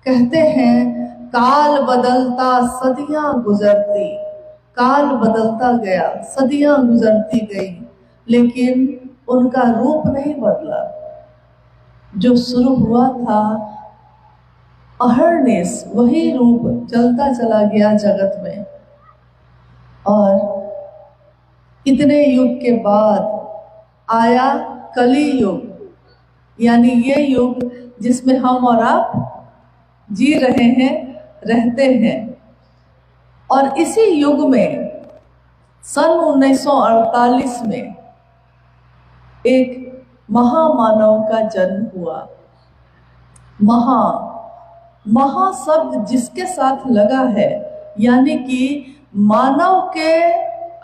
कहते हैं काल बदलता सदियां गुजरती, काल बदलता गया, सदियां गुजरती गई, लेकिन उनका रूप नहीं बदला। जो शुरू हुआ था अहरनेस, वही रूप चलता चला गया जगत में। और इतने युग के बाद आया कली युग, यानी ये युग जिसमें हम और आप जी रहे हैं, रहते हैं। और इसी युग में सन 1948 में एक महामानव का जन्म हुआ। महा शब्द जिसके साथ लगा है, यानी कि मानव के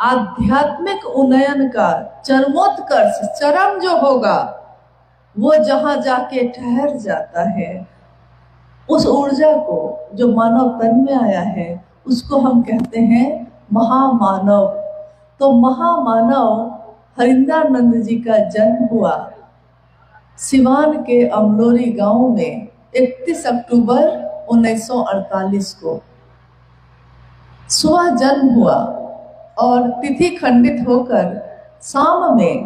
आध्यात्मिक उन्नयन का चरमोत्कर्ष, चरम जो होगा, वो जहां जाके ठहर जाता है, उस ऊर्जा को जो मानव तन में आया है, उसको हम कहते हैं महामानव। तो महामानव हरिंद्रानंद जी का जन्म हुआ सिवान के अमलोरी गांव में 31 अक्टूबर 1948 को सुबह जन्म हुआ। और तिथि खंडित होकर शाम में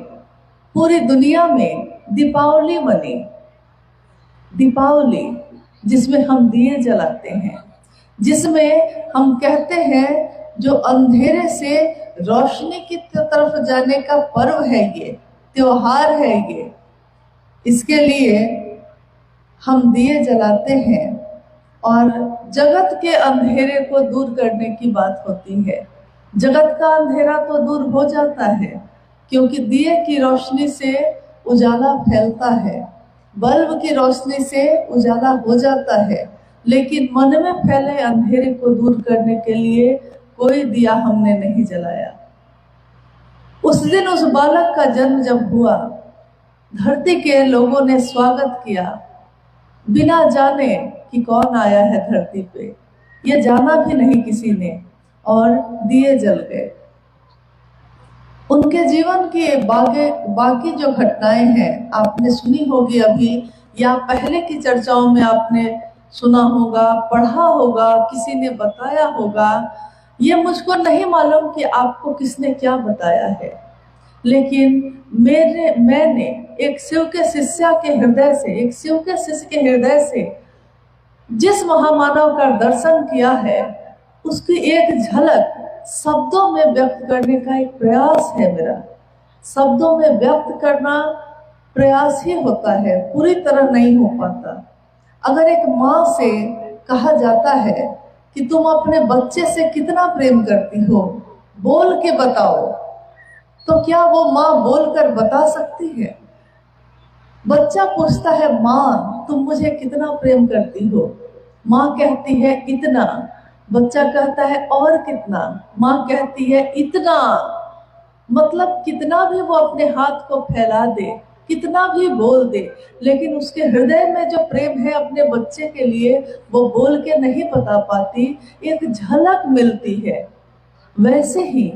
पूरी दुनिया में दीपावली मनी। दीपावली जिसमें हम दिए जलाते हैं, जिसमें हम कहते हैं जो अंधेरे से रोशनी की तरफ जाने का पर्व है, ये त्योहार है ये। इसके लिए हम दिए जलाते हैं और जगत के अंधेरे को दूर करने की बात होती है। जगत का अंधेरा तो दूर हो जाता है, क्योंकि दिए की रोशनी से उजाला फैलता है, बल्ब की रोशनी से उजाला हो जाता है। लेकिन मन में फैले अंधेरे को दूर करने के लिए कोई दिया हमने नहीं जलाया। उस दिन उस बालक का जन्म जब हुआ, धरती के लोगों ने स्वागत किया, बिना जाने कि कौन आया है धरती पे, ये जाना भी नहीं किसी ने, और दिए जल गए। उनके जीवन की बाकी जो घटनाएं हैं आपने सुनी होगी अभी, या पहले की चर्चाओं में आपने सुना होगा, पढ़ा होगा, किसी ने बताया होगा। ये मुझको नहीं मालूम कि आपको किसने क्या बताया है, लेकिन मैंने एक शिव के शिष्य के हृदय से, एक शिव के शिष्य के हृदय से जिस महामानव का दर्शन किया है, उसकी एक झलक शब्दों में व्यक्त करने का एक प्रयास है मेरा। शब्दों में व्यक्त करना प्रयास ही होता है, पूरी तरह नहीं हो पाता। अगर एक माँ से कहा जाता है कि तुम अपने बच्चे से कितना प्रेम करती हो, बोल के बताओ, तो क्या वो माँ बोलकर बता सकती है? बच्चा पूछता है, माँ तुम मुझे कितना प्रेम करती हो? माँ कहती है इतना। बच्चा कहता है और कितना? माँ कहती है इतना। मतलब कितना भी वो अपने हाथ को फैला दे, कितना भी बोल दे, लेकिन उसके हृदय में जो प्रेम है अपने बच्चे के लिए, वो बोल के नहीं बता पाती, एक झलक मिलती है। वैसे ही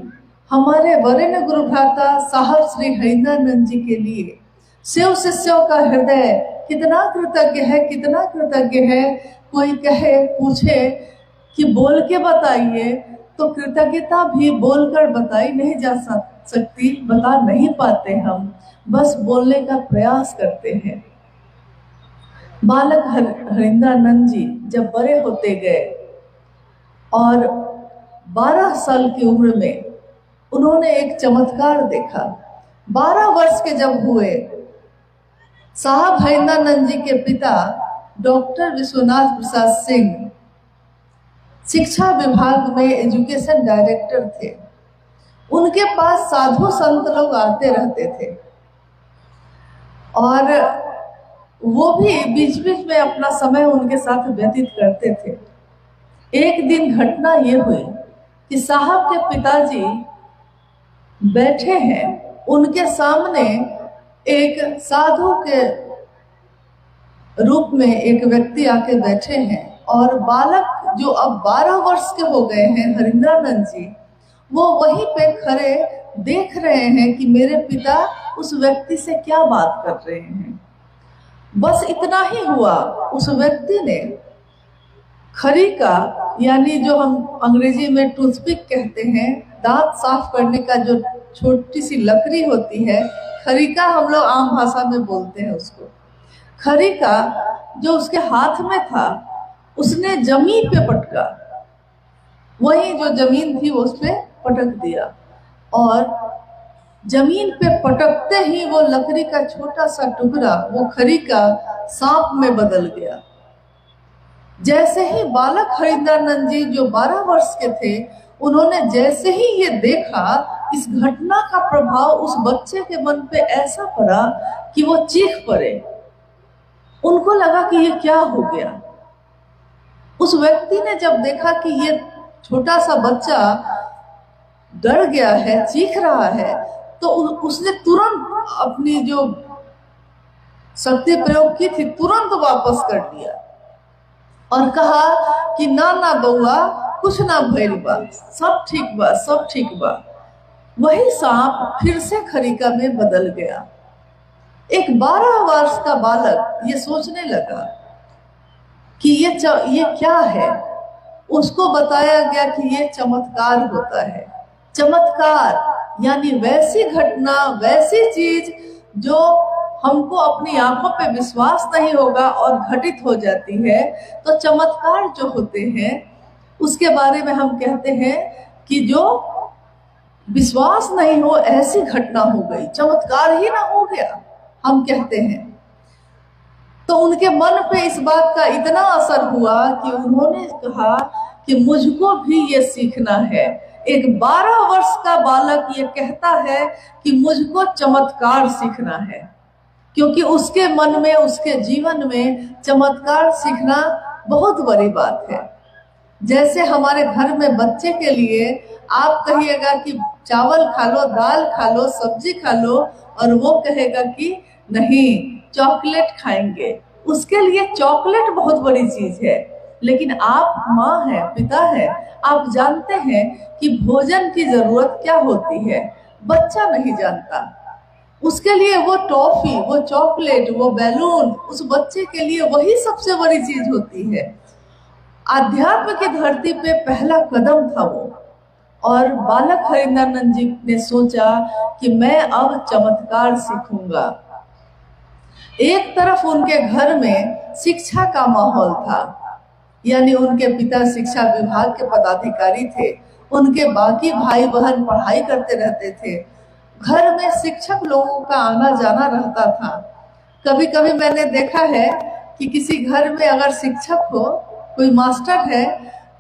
हमारे वरेण्य गुरु भ्राता साहब श्री हरिंद्रानंद जी के लिए शिव शिष्यों का हृदय कितना कृतज्ञ है, कितना कृतज्ञ है। कोई कहे, पूछे कि बोल के बताइए, तो कृतज्ञता भी बोलकर बताई नहीं जा सकती, बता नहीं पाते हम, बस बोलने का प्रयास करते हैं। बालक हरिंद्रानंद जी जब बड़े होते गए और 12 साल की उम्र में उन्होंने एक चमत्कार देखा। 12 वर्ष के जब हुए, साहब हरिंद्रानंद जी के पिता डॉक्टर विश्वनाथ प्रसाद सिंह शिक्षा विभाग में एजुकेशन डायरेक्टर थे। उनके पास साधु संत लोग आते रहते थे और वो भी बीच बीच में अपना समय उनके साथ व्यतीत करते थे। एक दिन घटना ये हुई कि साहब के पिताजी बैठे हैं, उनके सामने एक साधु के रूप में एक व्यक्ति आके बैठे हैं, और बालक जो अब 12 वर्ष के हो गए हैं, हरिंद्रानंद जी, वो वहीं पे खड़े देख रहे हैं कि मेरे पिता उस व्यक्ति से क्या बात कर रहे हैं। बस इतना ही हुआ, उस व्यक्ति ने खरीका यानी जो हम अंग्रेजी में टूथपिक कहते हैं, दांत साफ करने का जो छोटी सी लकड़ी होती है, खरीका हम लोग आम भाषा में बोलते हैं उसको। खरीका जो उसके हाथ में था, उसने जमीन पे पटका, वही जो जमीन थी उस पे पटक दिया, और जमीन पे पटकते ही वो लकड़ी का छोटा सा टुकड़ा, वो खरीका सांप में बदल गया। जैसे ही बालक हरिंद्रानंद जी जो 12 वर्ष के थे, उन्होंने जैसे ही ये देखा, इस घटना का प्रभाव उस बच्चे के मन पे ऐसा पड़ा कि वो चीख पड़े। उनको लगा कि ये क्या हो गया। उस व्यक्ति ने जब देखा कि ये छोटा सा बच्चा डर गया है, चीख रहा है, तो उसने तुरंत अपनी जो शक्ति प्रयोग की थी तुरंत वापस कर दिया और कहा कि ना ना बउआ, कुछ ना भइल बा, सब ठीक बा, सब ठीक बा। वही सांप फिर से खरीका में बदल गया। एक 12 वर्ष का बालक ये सोचने लगा कि ये क्या है। उसको बताया गया कि ये चमत्कार होता है। चमत्कार यानी वैसी घटना, वैसी चीज जो हमको अपनी आंखों पे विश्वास नहीं होगा और घटित हो जाती है। तो चमत्कार जो होते हैं उसके बारे में हम कहते हैं कि जो विश्वास नहीं हो ऐसी घटना हो गई, चमत्कार ही ना हो गया, हम कहते हैं। तो उनके मन पे इस बात का इतना असर हुआ कि उन्होंने कहा कि मुझको भी ये सीखना है। एक 12 वर्ष का बालक ये कहता है कि मुझको चमत्कार सीखना है, क्योंकि उसके मन में, उसके जीवन में चमत्कार सीखना बहुत बड़ी बात है। जैसे हमारे घर में बच्चे के लिए आप कहिएगा कि चावल खा लो, दाल खा लो, सब्जी खा लो, और वो कहेगा कि नहीं चॉकलेट खाएंगे, उसके लिए चॉकलेट बहुत बड़ी चीज है। लेकिन आप माँ हैं, पिता हैं, आप जानते हैं कि भोजन की जरूरत क्या होती है। बच्चा नहीं जानता, उसके लिए वो टॉफी, वो चॉकलेट, वो बैलून, उस बच्चे के लिए वही सबसे बड़ी चीज होती है। आध्यात्म की धरती पे पहला कदम था वो, और बालक हरिंद्रानंद जी ने सोचा कि मैं अब चमत्कार सीखूंगा। एक तरफ उनके घर में शिक्षा का माहौल था, यानी उनके पिता शिक्षा विभाग के पदाधिकारी थे, उनके बाकी भाई बहन पढ़ाई करते रहते थे, घर में शिक्षक लोगों का आना जाना रहता था। कभी कभी मैंने देखा है कि किसी घर में अगर शिक्षक हो, कोई मास्टर है,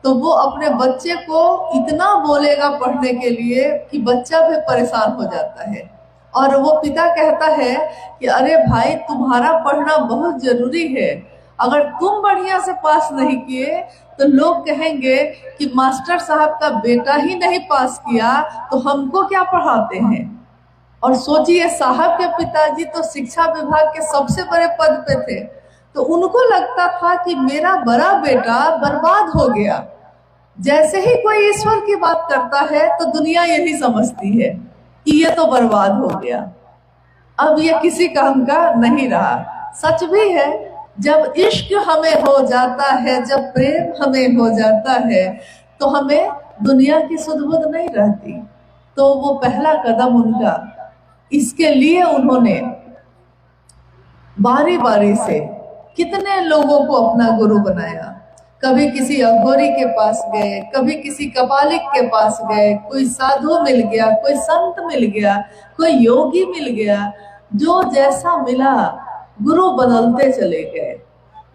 तो वो अपने बच्चे को इतना बोलेगा पढ़ने के लिए कि बच्चा भी परेशान हो जाता है। और वो पिता कहता है कि अरे भाई, तुम्हारा पढ़ना बहुत जरूरी है, अगर तुम बढ़िया से पास नहीं किए तो लोग कहेंगे कि मास्टर साहब का बेटा ही नहीं पास किया तो हमको क्या पढ़ाते हैं। और सोचिए, साहब के पिताजी तो शिक्षा विभाग के सबसे बड़े पद पे थे, तो उनको लगता था कि मेरा बड़ा बेटा बर्बाद हो गया। जैसे ही कोई ईश्वर की बात करता है तो दुनिया यही समझती है कि ये तो बर्बाद हो गया, अब ये किसी काम का नहीं रहा। सच भी है, जब इश्क हमें हो जाता है, जब प्रेम हमें हो जाता है, तो हमें दुनिया की सुध-बुध नहीं रहती। तो वो पहला कदम उनका, इसके लिए उन्होंने बारी बारी से कितने लोगों को अपना गुरु बनाया। कभी किसी अघोरी के पास गए, कभी किसी कपालिक के पास गए, कोई साधु मिल गया, कोई संत मिल गया, कोई योगी मिल गया, जो जैसा मिला गुरु बदलते चले गए।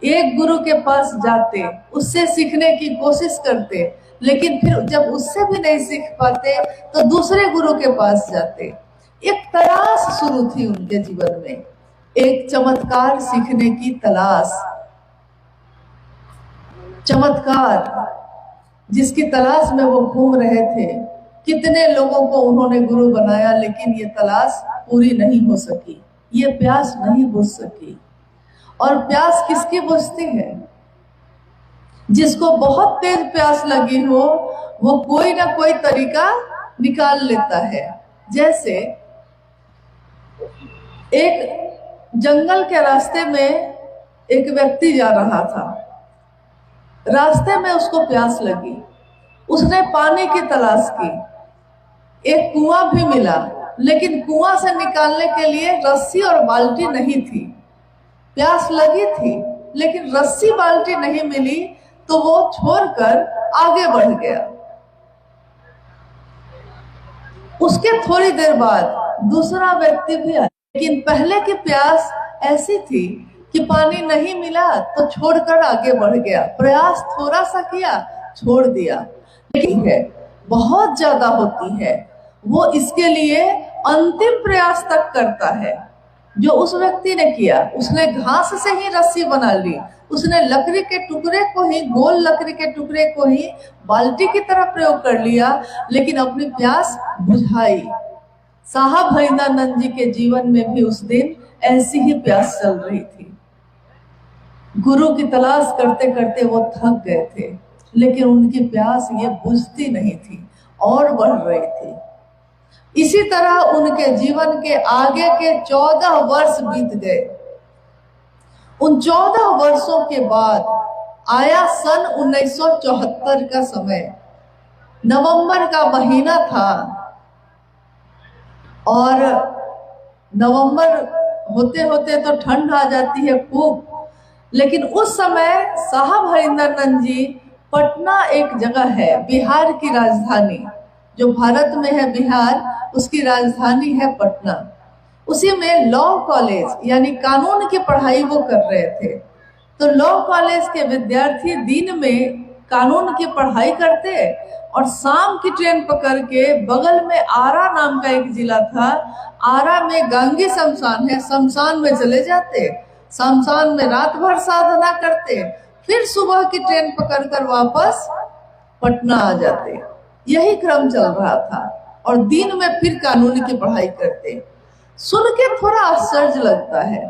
एक गुरु के पास जाते, उससे सीखने की कोशिश करते, लेकिन फिर जब उससे भी नहीं सीख पाते तो दूसरे गुरु के पास जाते। एक तलाश शुरू थी उनके जीवन में, एक चमत्कार सीखने की तलाश। चमत्कार जिसकी तलाश में वो घूम रहे थे। कितने लोगों को उन्होंने गुरु बनाया, लेकिन ये तलाश पूरी नहीं हो सकी, ये प्यास नहीं बुझ सकी। और प्यास किसकी बुझती है? जिसको बहुत तेज प्यास लगी हो, वो कोई ना कोई तरीका निकाल लेता है। जैसे एक जंगल के रास्ते में एक व्यक्ति जा रहा था। रास्ते में उसको प्यास लगी, उसने पानी की तलाश की, एक कुआं भी मिला, लेकिन कुआं से निकालने के लिए रस्सी और बाल्टी नहीं थी। प्यास लगी थी लेकिन रस्सी बाल्टी नहीं मिली, तो वो छोड़कर आगे बढ़ गया। उसके थोड़ी देर बाद दूसरा व्यक्ति भी आया, लेकिन पहले की प्यास ऐसी थी कि पानी नहीं मिला तो छोड़कर आगे बढ़ गया। प्रयास थोड़ा सा किया, छोड़ दिया। लेकिन है बहुत ज्यादा होती है, वो इसके लिए अंतिम प्रयास तक करता है। जो उस व्यक्ति ने किया, उसने घास से ही रस्सी बना ली, उसने लकड़ी के टुकड़े को ही, गोल लकड़ी के टुकड़े को ही बाल्टी की तरह प्रयोग कर लिया, लेकिन अपनी प्यास बुझाई। साहब हरिंदरानंद जी के जीवन में भी उस दिन ऐसी ही प्यास चल रही थी। गुरु की तलाश करते करते वो थक गए थे, लेकिन उनकी प्यास ये बुझती नहीं थी और बढ़ रही थी। इसी तरह उनके जीवन के आगे के 14 वर्ष बीत गए। उन 14 वर्षों के बाद आया सन 1974 का समय। नवंबर का महीना था और नवंबर होते होते तो ठंड आ जाती है खूब, लेकिन उस समय साहब हरिंदरानंद जी, पटना एक जगह है, बिहार की राजधानी, जो भारत में है बिहार, उसकी राजधानी है पटना। उसी में लॉ कॉलेज यानी कानून की पढ़ाई वो कर रहे थे। तो लॉ कॉलेज के विद्यार्थी दिन में कानून की पढ़ाई करते और शाम की ट्रेन पकड़ के बगल में आरा नाम का एक जिला था, आरा में गांगी शमशान है, शमशान में चले जाते, शमशान में रात भर साधना करते, फिर सुबह की ट्रेन पकड़कर वापस पटना आ जाते। यही क्रम चल रहा था और दिन में फिर कानून की पढ़ाई करते। सुन के थोड़ा आश्चर्य लगता है।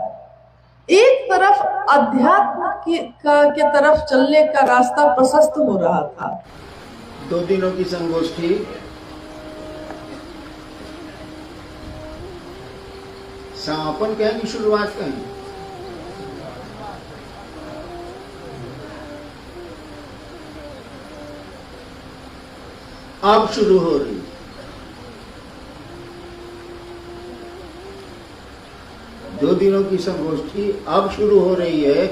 एक तरफ अध्यात्म के तरफ चलने का रास्ता प्रशस्त हो रहा था। 2 दिनों की संगोष्ठी समापन कहें कि शुरुआत कहें? अब शुरू हो रही। दो दिनों की संगोष्ठी अब शुरू हो रही है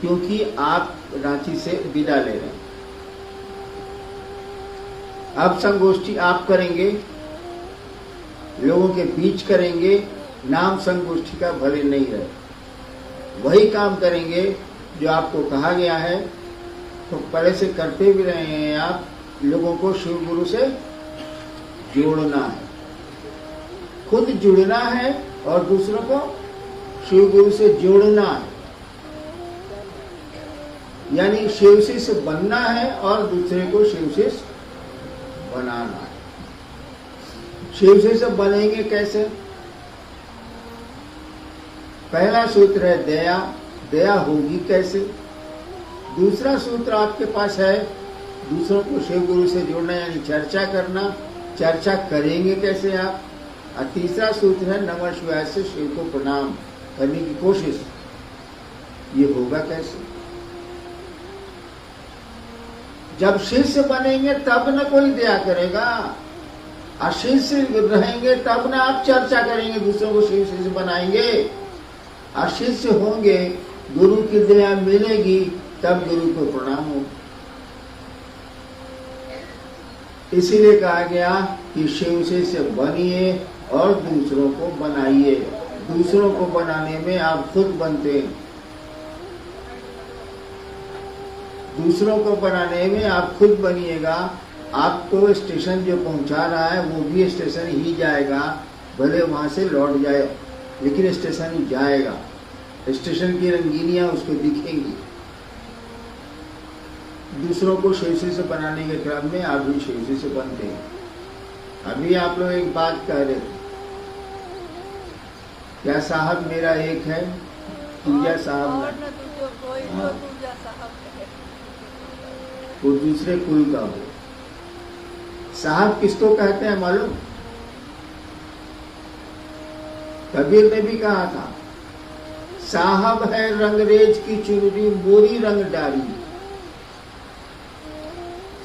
क्योंकि आप रांची से विदा ले रहे हैं। अब संगोष्ठी आप करेंगे, लोगों के बीच करेंगे, नाम संगोष्ठी का भले नहीं रहे, वही काम करेंगे जो आपको कहा गया है। तो पहले से करते भी रहे हैं आप, लोगों को शिव गुरु से जोड़ना है, खुद जुड़ना है और दूसरों को शिव गुरु से जोड़ना है। यानी शिव शिष्य बनना है और दूसरे को शिव शिष्य बनाना है। शिव शिष्य बनेंगे कैसे? पहला सूत्र है दया। दया होगी कैसे? दूसरा सूत्र आपके पास है दूसरों को शिव गुरु से जोड़ना, यानी चर्चा करना। चर्चा करेंगे कैसे आप? और तीसरा सूत्र है नमः शिवाय से शिव को प्रणाम करने की कोशिश। ये होगा कैसे? जब शिष्य बनेंगे तब न कोई दया करेगा, और शिष्य रहेंगे तब न आप चर्चा करेंगे, दूसरों को शिव शिष्य बनाएंगे। और शिष्य होंगे, गुरु की दया मिलेगी, तब गुरु को प्रणाम हो। इसीलिए कहा गया कि शिव शिष्य बनिए और दूसरों को बनाइए। दूसरों को बनाने में आप खुद बनते हैं, दूसरों को बनाने में आप खुद बनिएगा। आपको स्टेशन जो पहुंचा रहा है वो भी स्टेशन ही जाएगा, भले वहां से लौट जाए, लेकिन स्टेशन ही जाएगा। स्टेशन की रंगीनियां उसको दिखेंगी। दूसरों को शिवसी से बनाने के क्रम में आप भी शिवसी से बनते हैं। अभी आप लोग एक बात कह रहे थे, क्या साहब मेरा एक है, पूजा साहब वो दूसरे कुल का हो। साहब किसको कहते हैं मालूम? कबीर ने भी कहा था, साहब है रंगरेज की चुनरी मोरी रंग डाली।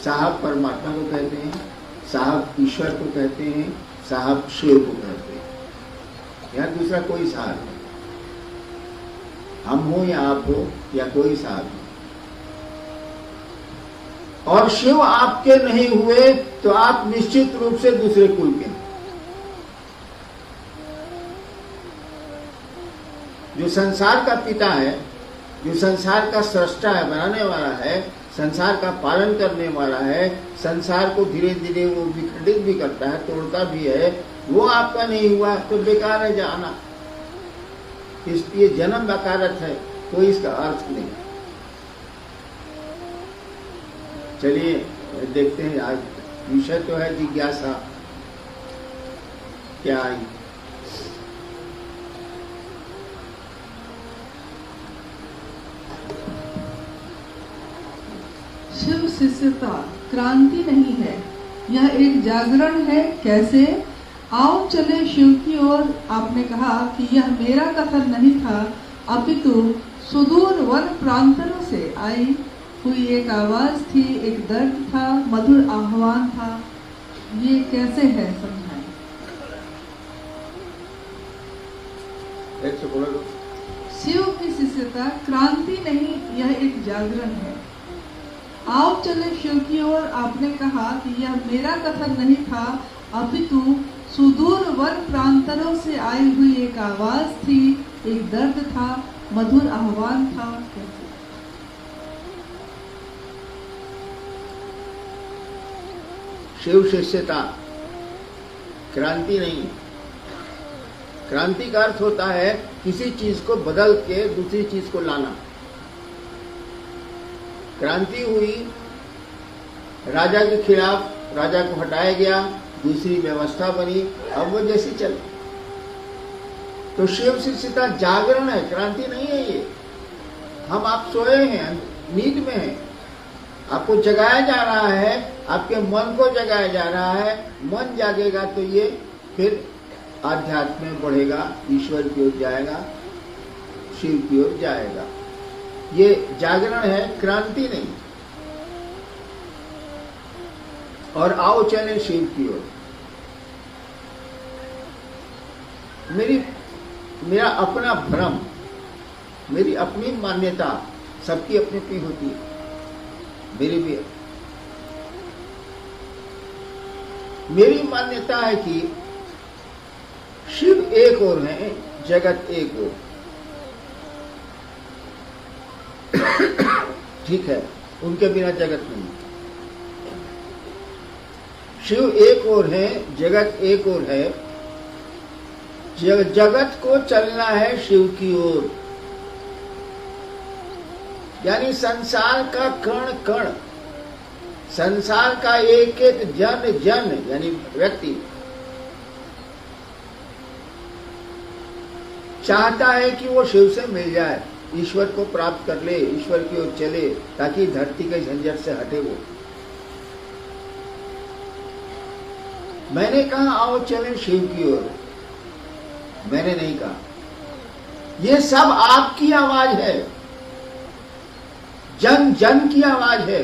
साहब परमात्मा को कहते हैं, साहब ईश्वर को कहते हैं, साहब शिव को कहते हैं। यहाँ दूसरा कोई साहब नहीं, हम हो या आप हो या कोई साहब नहीं। और शिव आपके नहीं हुए तो आप निश्चित रूप से दूसरे कुल के। जो संसार का पिता है, जो संसार का सृष्टा है, बनाने वाला है, संसार का पालन करने वाला है, संसार को धीरे धीरे वो विखंडित भी करता है, तोड़ता भी है, वो आपका नहीं हुआ तो बेकार है जाना। इसलिए जन्म बेकारत है, कोई इसका अर्थ नहीं। चलिए देखते हैं, आज विषय तो है जिज्ञासा। क्या आई? शिव शिष्यता क्रांति नहीं है, यह एक जागरण है। कैसे? आओ चले शिव की ओर। आपने कहा कि यह मेरा कथन नहीं था, अपितु सुदूर वन प्रांतों से आई हुई एक आवाज थी, एक दर्द था, मधुर आह्वान था। ये कैसे है, समझाएं। शिव की शिष्यता क्रांति नहीं, यह एक जागरण है। आओ चले शिव की ओर। आपने कहा कि यह मेरा कथन नहीं था, अपितु सुदूर वन प्रांतों से आई हुई एक आवाज थी, एक दर्द था, मधुर आह्वान था। शिव शिष्यता क्रांति नहीं। क्रांति का अर्थ होता है किसी चीज को बदल के दूसरी चीज को लाना। क्रांति हुई, राजा के खिलाफ, राजा को हटाया गया, दूसरी व्यवस्था बनी, अब वो जैसी चले। तो शिव शिष्यता जागरण है, क्रांति नहीं है ये। हम आप सोए हैं, नींद में हैं, आपको जगाया जा रहा है, आपके मन को जगाया जा रहा है। मन जागेगा तो ये फिर आध्यात्म में बढ़ेगा, ईश्वर की ओर जाएगा, शिव की ओर जाएगा। ये जागरण है, क्रांति नहीं। और आओ चले शिव की ओर। मेरा अपना भ्रम, मेरी अपनी मान्यता, सबकी अपनी अपनी होती है, मेरी भी। मेरी मान्यता है कि शिव एक और है, जगत एक और। ठीक है, उनके बिना जगत नहीं। शिव एक और है, जगत एक और है। जगत को चलना है शिव की ओर, यानी संसार का कण कण, संसार का एक एक जन जन यानी व्यक्ति चाहता है कि वो शिव से मिल जाए, ईश्वर को प्राप्त कर ले, ईश्वर की ओर चले, ताकि धरती के झंझट से हटे वो। मैंने कहा आओ चले शिव की ओर, मैंने नहीं कहा। ये सब आपकी आवाज है, जन जन की आवाज है,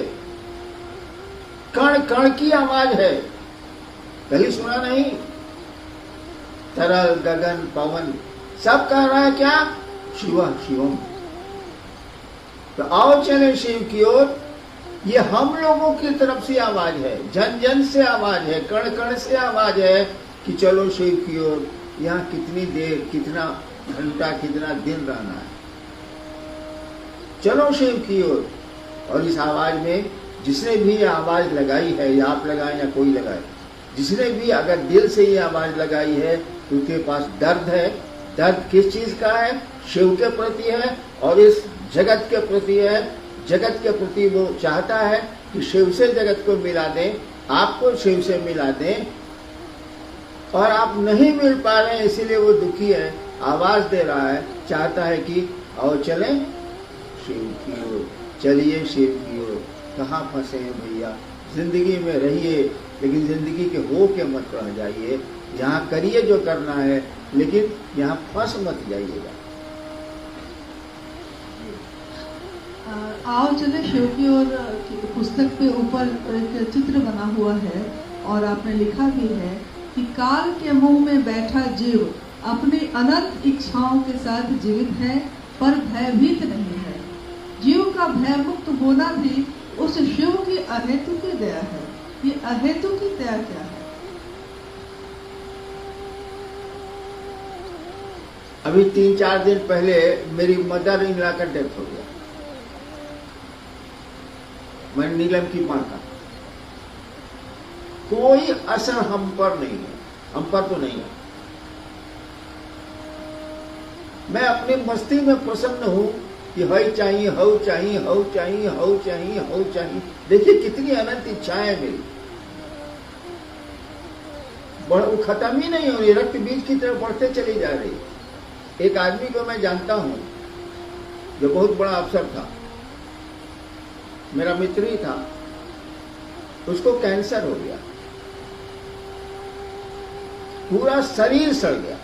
कण कण की आवाज है। कहीं सुना नहीं? तरल गगन पवन सब कह रहा है क्या? शिवा शिवम। तो आओ चले शिव की ओर, ये हम लोगों की तरफ से आवाज है, जन जन से आवाज है, कण कण से आवाज है कि चलो शिव की ओर। यहाँ कितनी देर, कितना घंटा, कितना दिन रहना है, चलो शिव की ओर। और इस आवाज में जिसने भी ये आवाज लगाई है, या आप लगाए या कोई लगाए, जिसने भी अगर दिल से ये आवाज लगाई है तो उसके पास दर्द है। दर्द किस चीज का है? शिव के प्रति है और इस जगत के प्रति है। जगत के प्रति वो चाहता है कि शिव से जगत को मिला दें, आपको शिव से मिला दें, और आप नहीं मिल पा रहे हैं, इसीलिए वो दुखी है, आवाज दे रहा है, चाहता है कि आओ चलें शिव की ओर, चलिए शिव की ओर। कहाँ फंसे हैं भैया? जिंदगी में रहिए, लेकिन जिंदगी के हो के मत रह जाइए। यहाँ करिए जो करना है, लेकिन यहाँ फंस मत जाइएगा। आओ चले शिव की ओर की पुस्तक पे ऊपर एक चित्र बना हुआ है और आपने लिखा भी है कि काल के मुंह में बैठा जीव अपनी अनंत इच्छाओं के साथ जीवित है पर भयभीत नहीं है। जीव का भय मुक्त होना भी उस शिव की अहेतु की दया है। ये अहेतु की दया क्या है? अभी 3-4 दिन पहले मेरी मदर इन लॉ का डेथ हो गया। मैं नीलम की मां का कोई असर हम पर नहीं है, हम पर तो नहीं है। मैं अपनी मस्ती में प्रसन्न हूं कि हई चाहिए, हऊ चाहिए, हऊ चाहिए, हऊ चाहिए, हऊ चाहिए। देखिए कितनी अनंत इच्छाएं है मेरी, वो खत्म ही नहीं हो रही, रक्त बीज की तरफ बढ़ते चली जा रही। एक आदमी को मैं जानता हूं जो बहुत बड़ा अफसर था, मेरा मित्र ही था, उसको कैंसर हो गया, पूरा शरीर सड़ गया।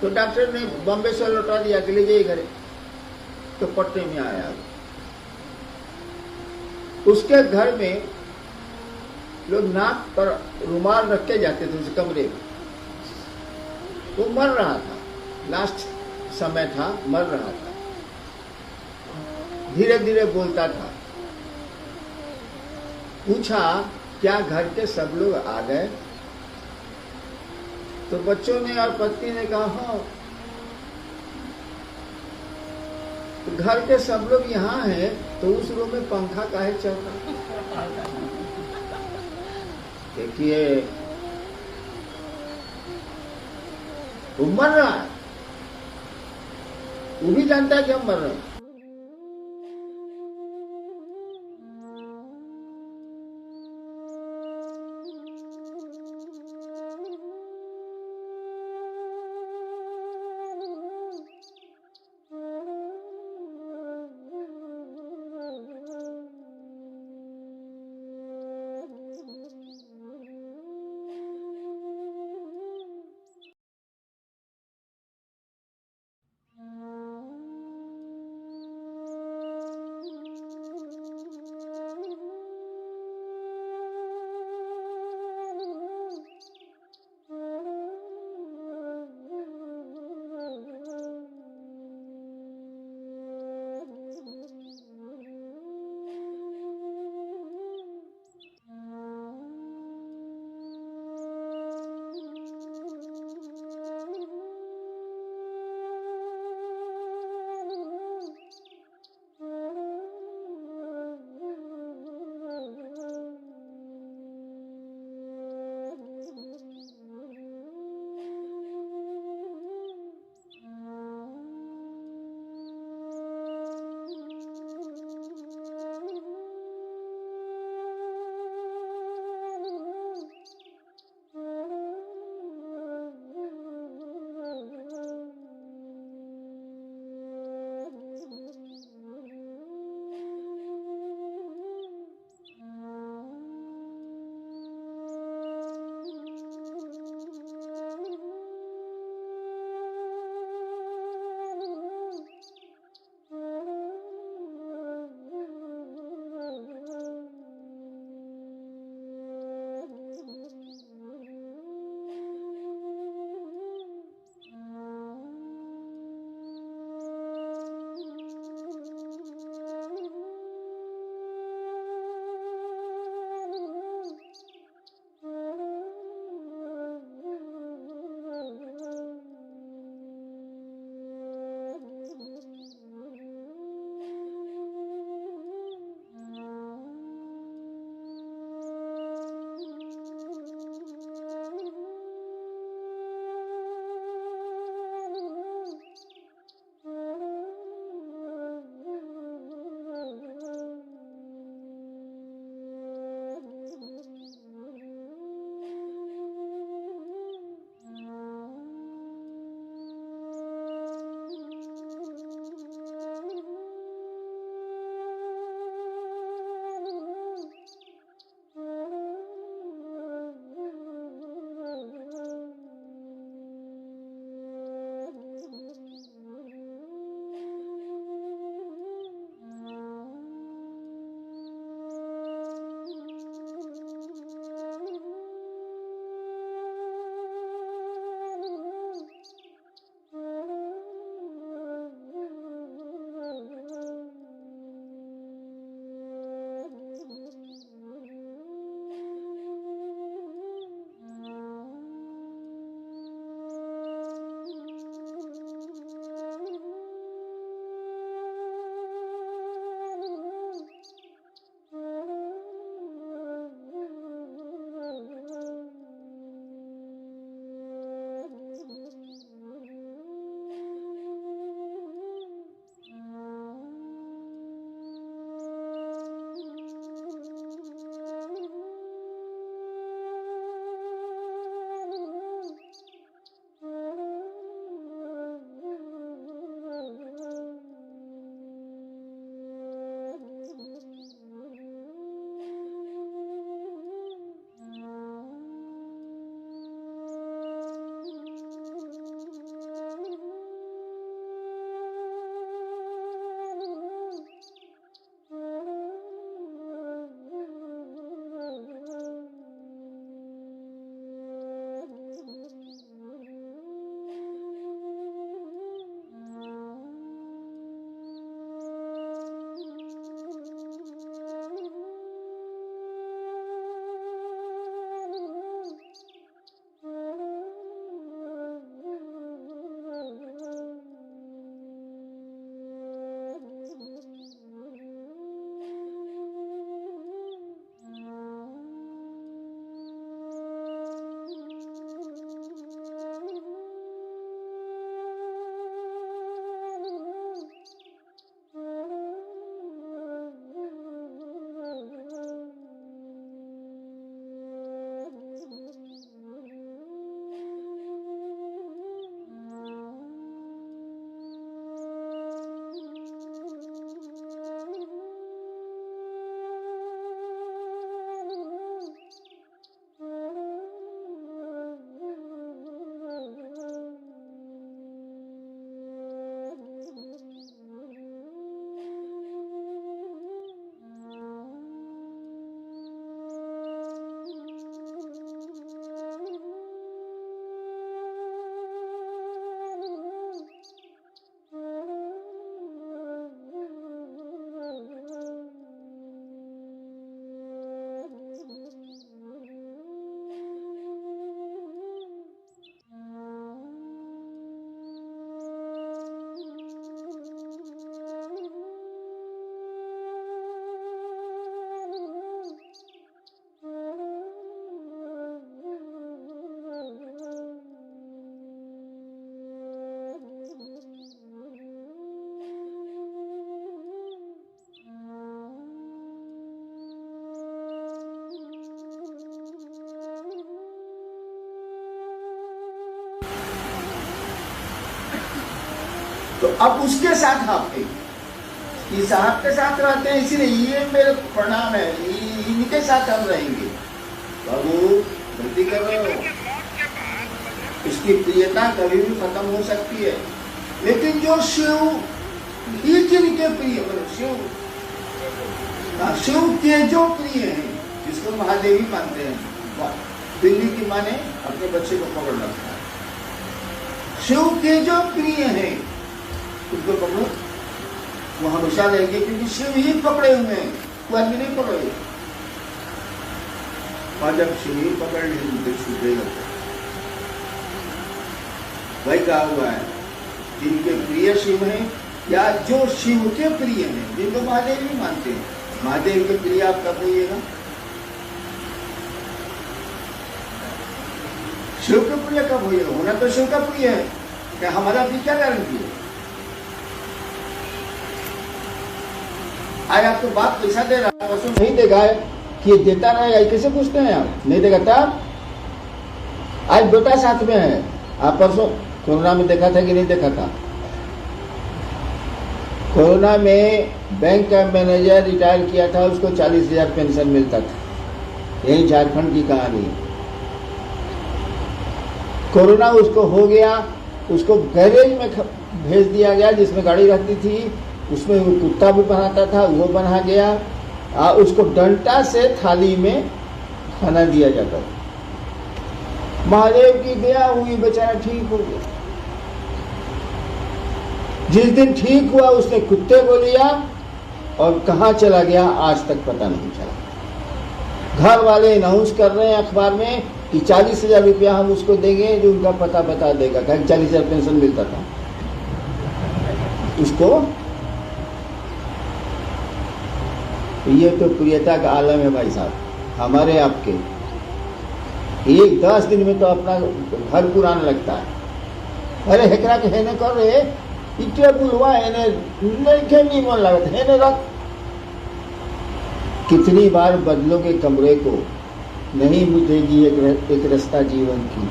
तो डॉक्टर ने बॉम्बे से लौटा दिया कि ले जाइए घरे। तो पटने में आया। उसके घर में लोग नाक पर रुमाल रख के जाते थे उस कमरे में। वो मर रहा था, लास्ट समय था, मर रहा था, धीरे धीरे बोलता था। पूछा क्या घर के सब लोग आ गए? तो बच्चों ने और पत्नी ने कहा हाँ। तो घर के सब लोग यहाँ हैं, तो उस रूम में पंखा काहे चल रहा? देखिए वो मर रहा है, वो भी जानता है कि हम मर रहे हैं। तो अब उसके साथ आप हैं, ये साहब के साथ रहते हैं, इसलिए ये मेरे प्रणाम है, इनके साथ हम रहेंगे। बाबू गलती कर रहे हो, इसकी प्रियता कभी भी खत्म हो सकती है। लेकिन जो शिव ही जिनके प्रिय, शिव के जो प्रिय हैं, जिसको महादेवी मानते हैं, दिल्ली की माँ ने अपने बच्चे को पकड़ रखा है, शिव के जो प्रिय हैं उनको पकड़ो, वो हमेशा रहेंगे, क्योंकि शिव ही पकड़े हुए हैं, वो आदमी नहीं पकड़े। और जब शिव ही पकड़ लेंगे तो छूटेगा भाई। कहा हुआ है जिनके प्रिय शिव हैं, या जो शिव के प्रिय हैं, जिनको महादेव ही मानते हैं, महादेव के प्रिय आप कब होइएगा? शिव के प्रिय कब होइएगा? होना तो शिव का प्रिय है, क्या हमारा भी क्या गारंटी है? आज आपको बाप पैसा दे रहा है, नहीं देगा कि ये देता रहेगा, कैसे पूछते हैं आप? नहीं देगा तब? आज बेटा साथ में है, आप परसों कोरोना में देखा था कि नहीं देखा था? कोरोना में बैंक का मैनेजर रिटायर किया था, उसको 40,000 पेंशन मिलता था। यही झारखंड की कहानी है। कोरोना उसको हो गया, उसको गैरेज में भेज दिया गया जिसमें गाड़ी रहती थी, उसमें वो कुत्ता भी बनाता था, वो बना गया। उसको डंटा से थाली में खाना दिया जाता था। महादेव की दया हुई, बेचारा ठीक हो गया। जिस दिन ठीक हुआ उसने कुत्ते को लिया और कहाँ चला गया आज तक पता नहीं चला। घर वाले अनाउंस कर रहे हैं अखबार में कि 40,000 रुपया हम उसको देंगे जो उनका पता बता देगा। 40,000 पेंशन मिलता था उसको। ये तो प्रियता का आलम है भाई साहब, हमारे आपके। एक 10 दिन में तो अपना घर पुराना लगता है। अरे हेकरा के हेने कर रहे इटे बुलवा हेने नहीं मन लगता हेने रख। कितनी बार बदलोगे कमरे को, नहीं मिटेगी एक रास्ता जीवन की।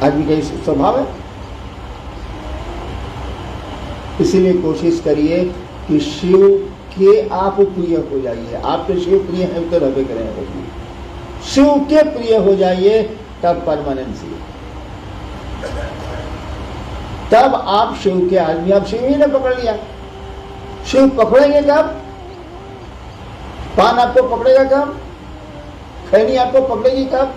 आदमी का स्वभाव है। इसीलिए कोशिश करिए कि शिव के आप प्रिय हो जाइए। आपके शिव प्रिय हैं तो रबे करें, शिव के प्रिय हो जाइए, तब परमानेंसी, तब आप शिव के आदमी। आप शिव ही ने पकड़ लिया, शिव पकड़ेंगे कब? पान आपको पकड़ेगा कब? खैनी आपको पकड़ेगी कब?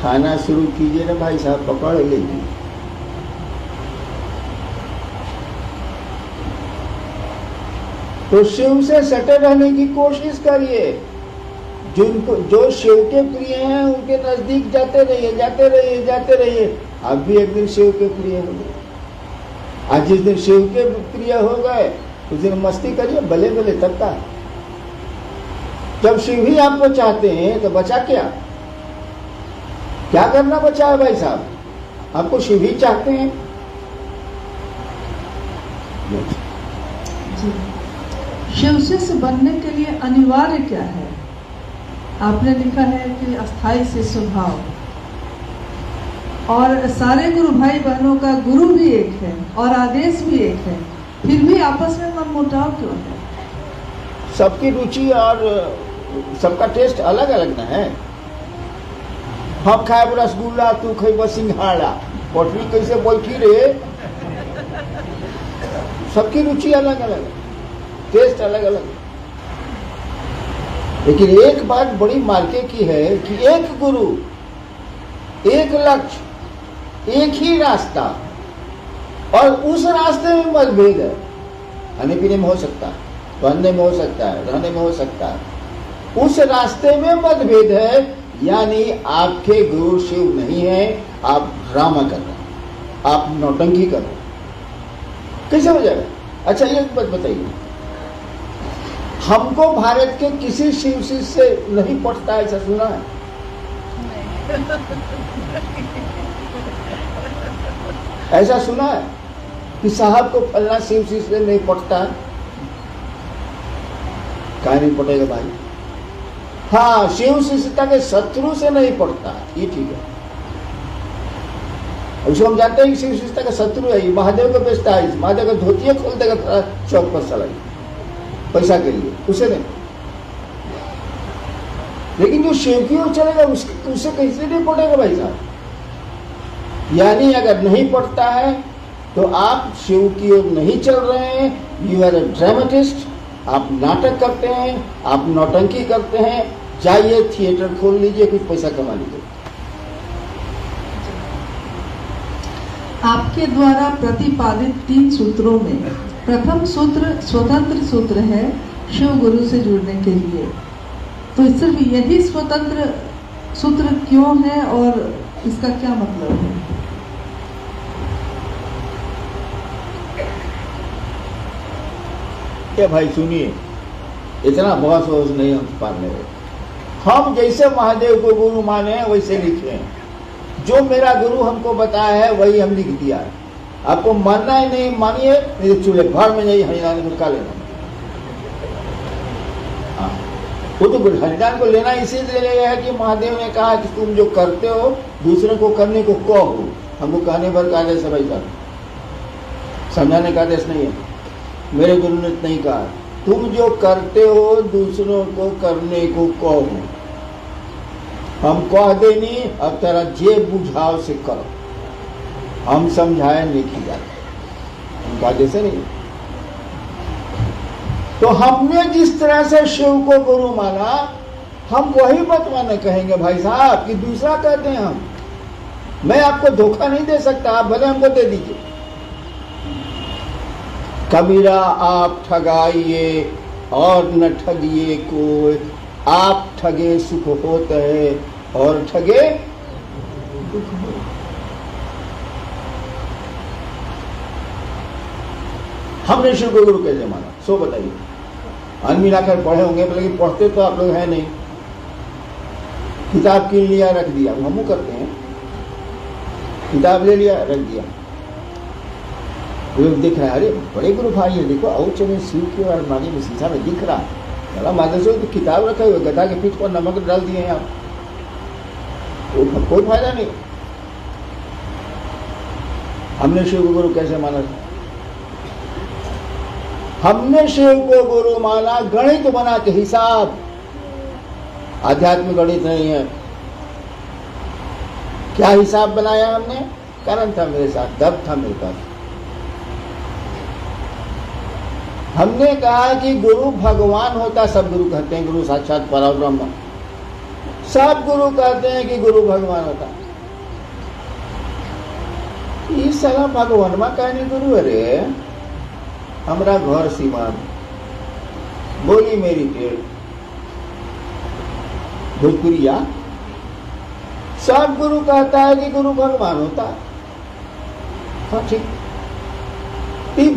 खाना शुरू कीजिए ना भाई साहब, पकड़ लेगी। तो शिव से सटे रहने की कोशिश करिए। जिनको जो शिव के प्रिय हैं उनके नजदीक जाते रहिए, जाते रहिए, जाते रहिए। आप भी एक दिन शिव के प्रिय हो गए। आज जिस दिन शिव के प्रिय हो गए उस दिन मस्ती करिए, भले भले तब का। जब शिव ही आपको चाहते हैं तो बचा क्या करना बचा है भाई साहब? आपको शिव ही चाहते हैं। शिव शिष्य बनने के लिए अनिवार्य क्या है? आपने लिखा है कि अस्थाई शिष्य भाव, और सारे गुरु भाई बहनों का गुरु भी एक है और आदेश भी एक है, फिर भी आपस में मनमुटाव क्यों है? सबकी रुचि और सबका टेस्ट अलग अलग ना है। हम खाए रसगुल्ला, तू खेब सिंघाड़ा, पटरी कैसे बैठी रे? सबकी रुचि अलग अलग, टेस्ट अलग अलग। लेकिन एक बात बड़ी मार्के की है कि एक गुरु, एक लक्ष्य, एक ही रास्ता, और उस रास्ते में मतभेद है। खाने पीने में हो सकता है, पहनने में हो सकता है, रहने में हो सकता है। उस रास्ते में मतभेद है, यानी आपके गुरु शिव नहीं है, आप ड्रामा कर रहे हैं, आप नौटंकी कर रहे हैं। कैसे हो जाएगा? अच्छा एक बात बताइए, हमको भारत के किसी शिव शिष्य से नहीं पटता, ऐसा सुना है? ऐसा सुना है कि साहब को फलना शिव शिष्य से नहीं पटता? क्या नहीं पटेगा भाई? हाँ, शिव शिष्यता के शत्रु से नहीं पटता, ये ठीक है। उसको हम जानते हैं कि शिव विशेषता का शत्रु है, ये महादेव को बेचता है, महादेव का धोतिया खोल देगा चौक पर सलाई पैसा के लिए, उसे नहीं। लेकिन जो शिव की ओर चलेगा उससे कैसे नहीं पड़ेगा भाई साहब। यानी अगर नहीं पड़ता है तो आप शिव की ओर नहीं चल रहे हैं, यू आर ए ड्रामेटिस्ट, आप नाटक करते हैं, आप नौटंकी करते हैं। जाइए थिएटर खोल लीजिए, कुछ पैसा कमा लीजिए। आपके द्वारा प्रतिपादित 3 सूत्रों में प्रथम सूत्र स्वतंत्र सूत्र है शिव गुरु से जुड़ने के लिए, तो सिर्फ यही स्वतंत्र सूत्र क्यों है और इसका क्या मतलब है? क्या भाई सुनिए, इतना बहस वहस नहीं हम पाने रहे। हम जैसे महादेव को गुरु माने हैं वैसे लिखे हैं, जो मेरा गुरु हमको बताया है वही हम लिख दिया है। आपको मानना है नहीं मानिए, नहीं तो चूल्हे भर में जाइए हरिदान को का लेना। हाँ, वो तो हरिदान को लेना इसीलिए है कि महादेव ने कहा कि तुम जो करते हो दूसरे को करने को कहो। हमको कहने पर का आदेश है भाई साहब, समझाने का आदेश नहीं है। मेरे गुरु ने नहीं कहा तुम जो करते हो दूसरों को करने को कहो। हम कह देनी अब तेरा जे बुझाव से करो, हम समझाए नहीं किया, उनका जैसे नहीं। तो हमने जिस तरह से शिव को गुरु माना, हम वही बतवाना कहेंगे भाई साहब कि दूसरा कहते हैं हम। मैं आपको धोखा नहीं दे सकता, आप भले हमको दे दीजिए। कबीरा आप ठगाइए और न ठगिए कोई, आप ठगे सुख होत है और ठगे दुख हो। हमने शिव को गुरु कैसे माना, सो बताइए। अन मिलाकर पढ़े होंगे, लेकिन पढ़ते तो आप लोग हैं नहीं। किताब कीन लिया रख दिया, हम करते हैं, किताब ले लिया रख दिया। लोग दिख रहा है, अरे बड़े गुरु भाई है, देखो आओ चले शिव की और अलमारी में शीशा में दिख रहा है। चला माता से तो किताब रखा हुआ, गधा के पीठ पर नमक डाल दिए हैं आप, तो कोई फायदा नहीं। हमने शिव को गुरु कैसे माना? हमने शिव को गुरु माना गणित बना के, हिसाब। आध्यात्मिक गणित नहीं है। क्या हिसाब बनाया हमने? कारण था मेरे साथ, दब था मेरे पास। हमने कहा कि गुरु भगवान होता, सब गुरु कहते हैं गुरु साक्षात परब्रह्म, सब गुरु कहते हैं कि गुरु भगवान होता। इस साला भगवानमा कहने गुरु, अरे हमरा घर सीमान, बोली मेरी टेढ़, भोजपुरिया। सब गुरु कहता है कि गुरु भगवान होता। हाँ ठीक,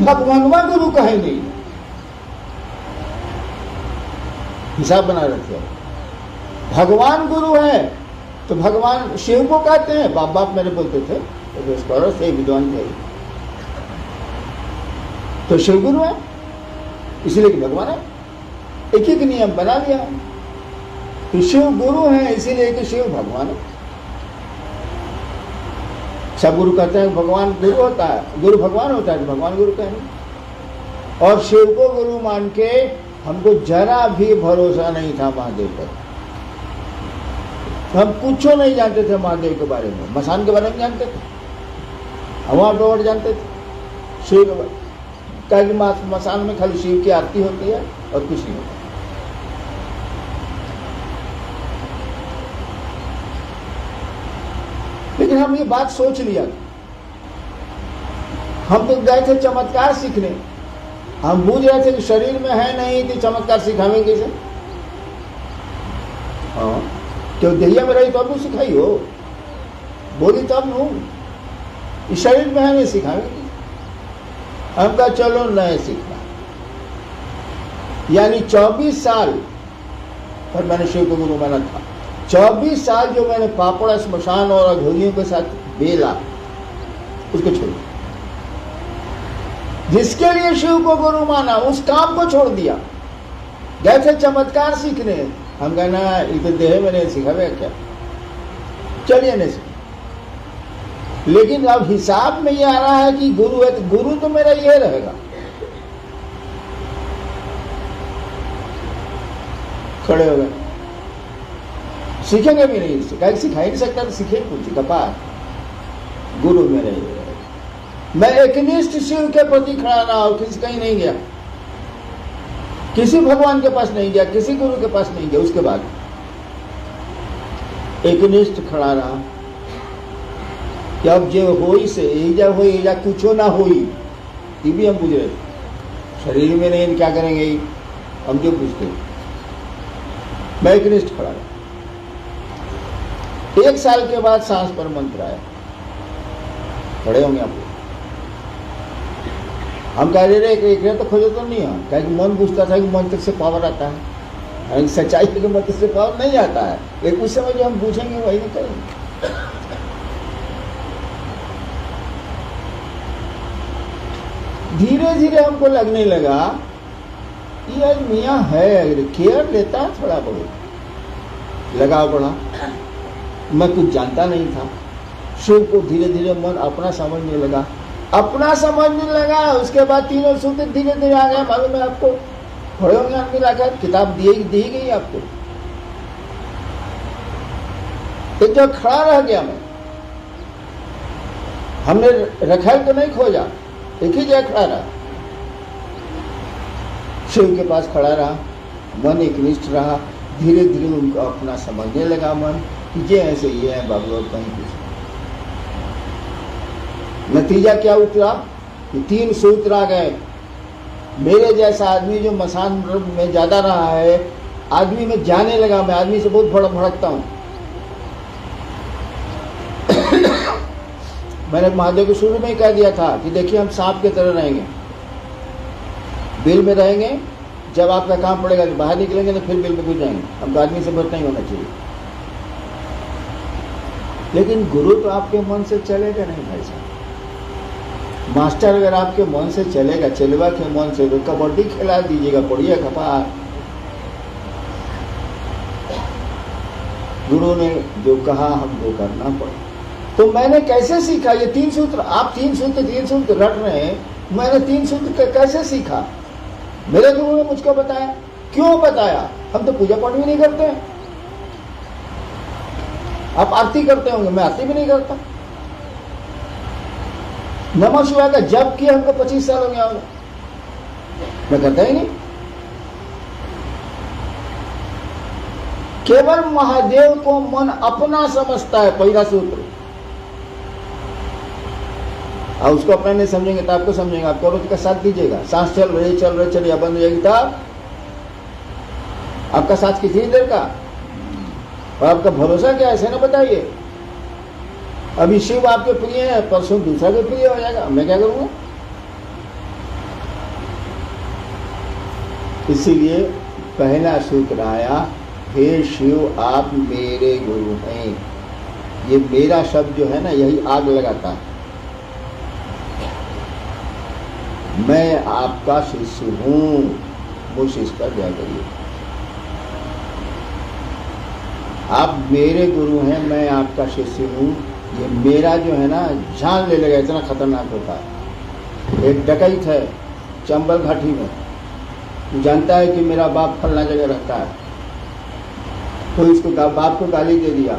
भगवानवा गुरु कहे नहीं, हिसाब बना रखे। भगवान गुरु है तो भगवान शिव को कहते हैं। बाप बाप मेरे बोलते थे तो से विद्वान थे, तो शिव गुरु है इसीलिए कि भगवान है। एक ही नियम बना लिया कि शिव गुरु है इसीलिए कि शिव भगवान है। सब गुरु कहते हैं भगवान गुरु होता है, गुरु भगवान होता है, तो भगवान गुरु कहने। और शिव को गुरु मान के हमको जरा भी भरोसा नहीं था महादेव पर। हम कुछ नहीं जानते थे महादेव के बारे में, मसान के बारे में जानते थे, हवा डोर जानते थे। शिव के बारे कि मसान में खाली शिव की आरती होती है और कुछ नहीं होता। लेकिन हम ये बात सोच लिया, हम तो गए थे चमत्कार सीखने। हम बूझ रहे थे कि शरीर में है नहीं तो चमत्कार सिखावे कैसे? हाँ, क्यों दहिया में रही तो अब सिखाई हो, बोली तब नो, इस शरीर में है नहीं सिखावे। हम कहा चलो नए सीखना। यानी 24 साल पर मैंने शिव को गुरु माना था। 24 साल जो मैंने पापड़ स्मशान और अघोरियों के साथ बेला, उसको छोड़ दिया। जिसके लिए शिव को गुरु माना उस काम को छोड़ दिया। गए थे चमत्कार सीखने, हम कहना इधर देह में नहीं सिखावे क्या, चलिए नहीं सीख। लेकिन अब हिसाब में ये आ रहा है कि गुरु है, तो गुरु तो मेरा ये रहेगा। खड़े हो गए, सीखेंगे भी नहीं, सिखा ही नहीं सकता, तो सीखे कुछ कपार। गुरु मेरा ये रहेगा। मैं एकनिष्ठ शिव के प्रति खड़ा रहा और किसी कहीं नहीं गया, किसी भगवान के पास नहीं गया, किसी गुरु के पास नहीं गया। उसके बाद एकनिष्ठ खड़ा रहा कि अब जो होई से एजा होई एजा कुछो ना होई, ये भी हम बुझ रहे। शरीर में नहीं, क्या करेंगे हम जो पूछते। मैं एकनिष्ठ खड़ा रहा। 1 साल के बाद सांस पर मंत्र आया। खड़े होंगे आप। हम कह रहे एक तो खोजो तो नहीं है, क्या कि मन पूछता था कि मंत्र से पावर आता है। सच्चाई है कि मंत्र से पावर नहीं आता है। लेकिन उस समय जो हम पूछेंगे वही नहीं करेंगे। धीरे धीरे हमको लगने लगा कि यार मियाँ है, केयर लेता है थोड़ा बहुत, लगाव बढ़ा। मैं कुछ जानता नहीं था। शिव को धीरे धीरे मन अपना समझने लगा, अपना समझने लगा। उसके बाद तीनों सूत्र धीरे धीरे आ गए। मालूम है आपको, खड़े होंगे आदमी लाकर किताब दी गई आपको। एक जब खड़ा रह गया मैं, हमने रखा तो नहीं खोजा, एक ही जगह खड़ा रहा। शिव के पास खड़ा रहा, मन एकनिष्ठ रहा। धीरे धीरे उनको अपना समझने लगा मन कि ये ऐसे ये है बाबू, और कहीं कुछ। नतीजा क्या उतरा कि 3 सूत्र आ गए। मेरे जैसा आदमी जो मसान में ज्यादा रहा है, आदमी में जाने लगा। मैं आदमी से बहुत भड़कता हूं। मैंने महादेव को शुरू में ही कह दिया था कि देखिए हम सांप की तरह रहेंगे, बिल में रहेंगे। जब आपका काम पड़ेगा तो बाहर निकलेंगे, तो फिर बिल में घुस जाएंगे। हमको आदमी से भ्रष्ट नहीं होना चाहिए। लेकिन गुरु तो आपके मन से चलेगा नहीं भाई साहब। मास्टर अगर आपके मन से चलेगा, चलवा के मन से, तो कबड्डी खिला दीजिएगा, पड़िए खपा। गुरु ने जो कहा हमको करना पड़ा। तो मैंने कैसे सीखा ये 3 सूत्र? आप 3 सूत्र रट रहे हैं। मैंने 3 सूत्र कैसे सीखा? मेरे गुरु ने मुझको बताया। क्यों बताया? हम तो पूजा पाठ भी नहीं करते हैं। आप आरती करते होंगे, मैं आरती भी नहीं करता। नमः शिवाय का जप किया हमको 25 साल हो गया होगा, मैं करता ही नहीं। केवल महादेव को मन अपना समझता है, पहला सूत्र। और उसको अपना नहीं समझेंगे तो आपको समझेंगे। आप करो का साथ दीजिएगा। सांस चल रही चलिए, बंद हो जाएगी तब आपका साथ कितनी देर का, और आपका भरोसा क्या है, ऐसे ना बताइए। अभी शिव आपके प्रिय है, परसों दूसरा भी प्रिय हो जाएगा, मैं क्या करूंगा? इसीलिए पहला सूत्र आया, हे शिव आप मेरे गुरु हैं। ये मेरा शब्द जो है ना, यही आग लगाता है। मैं आपका शिष्य हूं, वो शिष्य पर क्या करिए। आप मेरे गुरु हैं, मैं आपका शिष्य हूं। ये मेरा जो है ना, जान ले लेगा, इतना खतरनाक होता है। एक डकैत है चंबल घाटी में, जानता है कि मेरा बाप फलना जगह रहता है, तो इसको बाप को गाली दे दिया।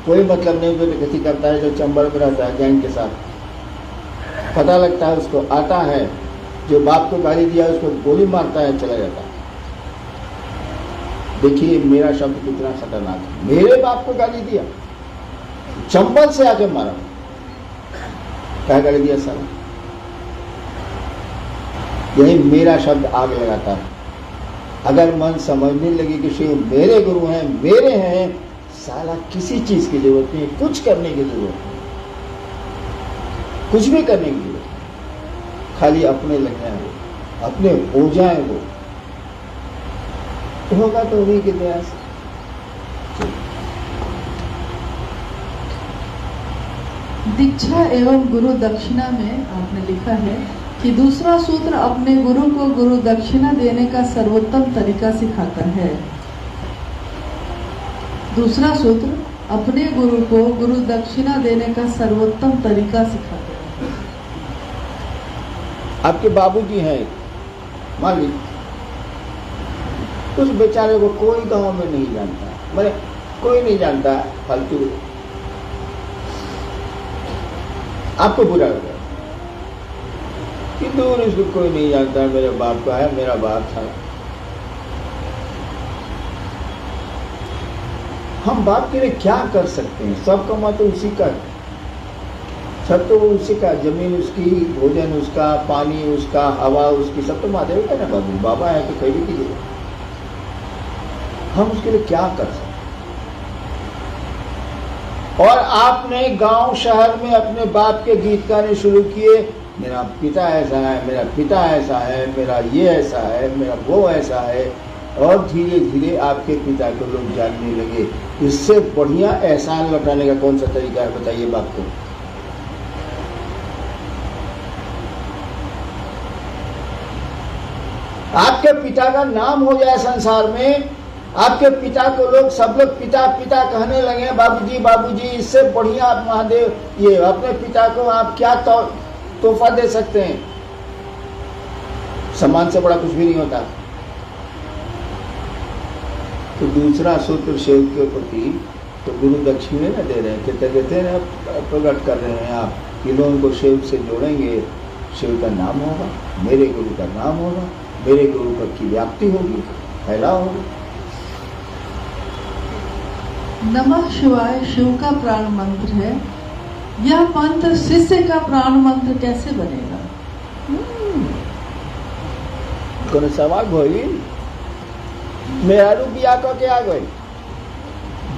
कोई मतलब नहीं, जो डकैती करता है, जो चंबल में रहता है गैंग के साथ, पता लगता है उसको, आता है, जो बाप को गाली दिया उसको गोली मारता है, चला जाता है। देखिए मेरा शब्द कितना खतरनाक है। मेरे बाप को गाली दिया, चंबल से आके मारा, क्या गाली दिया साला? यही मेरा शब्द आग लगाता है। अगर मन समझने लगे कि शिव मेरे गुरु हैं, मेरे हैं, साला किसी चीज की जरूरत नहीं, कुछ करने की जरूरत नहीं, कुछ भी करने की जरूरत नहीं, खाली अपने लग जाए वो, अपने हो जाए वो, तो होगा तो उन्हीं की दया से। दीक्षा एवं गुरु दक्षिणा में आपने लिखा है कि दूसरा सूत्र अपने गुरु को गुरु दक्षिणा देने का सर्वोत्तम तरीका सिखाता है। दूसरा सूत्र अपने गुरु को गुरु दक्षिणा देने का सर्वोत्तम तरीका सिखाते हैं। आपके बाबूजी हैं, मान लीजिए, उस बेचारे को कोई गांव में नहीं जानता, मैंने कोई नहीं जानता, फालतू आपको बुरा लगा कि दूर इसको कोई नहीं जानता, मेरे बाप का है, मेरा बाप था। हम बाप के लिए क्या कर सकते हैं? सब कमा तो उसी का, सब तो उसी का, जमीन उसकी, भोजन उसका, पानी उसका, हवा उसकी, सब तो महादेव का ना। बाबू बाबा है तो कहीं भी कीजिए, हम उसके लिए क्या कर सकते? और आपने गांव शहर में अपने बाप के गीत गाने शुरू किए, मेरा पिता ऐसा है, मेरा पिता ऐसा है, मेरा ये ऐसा है, मेरा वो ऐसा है, और धीरे धीरे आपके पिता को लोग जानने लगे। इससे बढ़िया एहसान लौटाने का कौन सा तरीका है, बताइए बाप को? आपके पिता का नाम हो जाए संसार में, आपके पिता को लोग, सब लोग पिता पिता कहने लगे, बाबूजी बाबूजी, इससे बढ़िया आप महादेव, ये अपने पिता को आप क्या तोहफा दे सकते हैं? सम्मान से बड़ा कुछ भी नहीं होता। तो दूसरा सूत्र शिव के प्रति तो गुरु दक्षिणे न दे रहे हैं, कृतज्ञता प्रकट कर रहे हैं आप कि लोगों को शिव से जोड़ेंगे, शिव का नाम होगा, मेरे गुरु का नाम होगा, मेरे गुरु की व्याप्ति होगी, फैलाव होगा। नमः शिवाय शिव का प्राण मंत्र है। यह मंत्र शिष्य का प्राण मंत्र कैसे बनेगा? कोनो सवाल होई, मेहरू बिया कह के आ गए,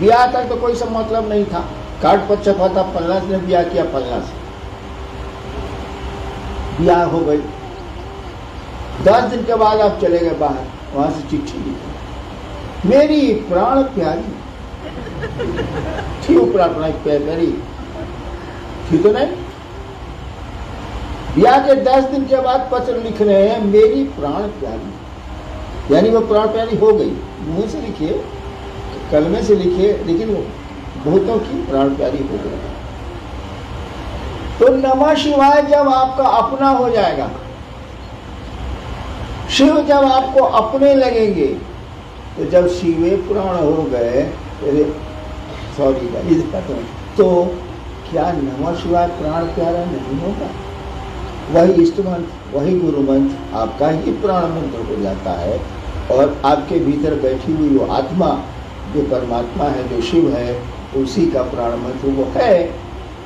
बिया तक तो कोई सब मतलब नहीं था, काट पर छपा था, फलना ने बिया किया, फलना से बिया हो गई। 10 दिन के बाद आप चले गए बाहर, वहां से चिट्ठी लिखी, मेरी प्राण प्यारी थी, प्रार्थना प्यारी थी तो नहीं। ब्याह के 10 दिन के बाद पत्र लिख रहे हैं, मेरी प्राण प्यारी, यानी वो प्राण प्यारी हो गई। मुंह से लिखिए, कलमे से लिखिए, लेकिन वो बहुतों की प्राण प्यारी हो गई। तो नमः शिवाय जब आपका अपना हो जाएगा, शिव जब आपको अपने लगेंगे, तो जब शिवे प्राण हो गए, सॉरी तो क्या नमः शिवाय प्राण प्यारा नहीं होगा? वही इष्ट मंत्र, वही गुरु मंत्र आपका ही प्राण मंत्र हो जाता है, और आपके भीतर बैठी हुई वो आत्मा जो परमात्मा है, जो शिव है, उसी का प्राण मंत्र वो है,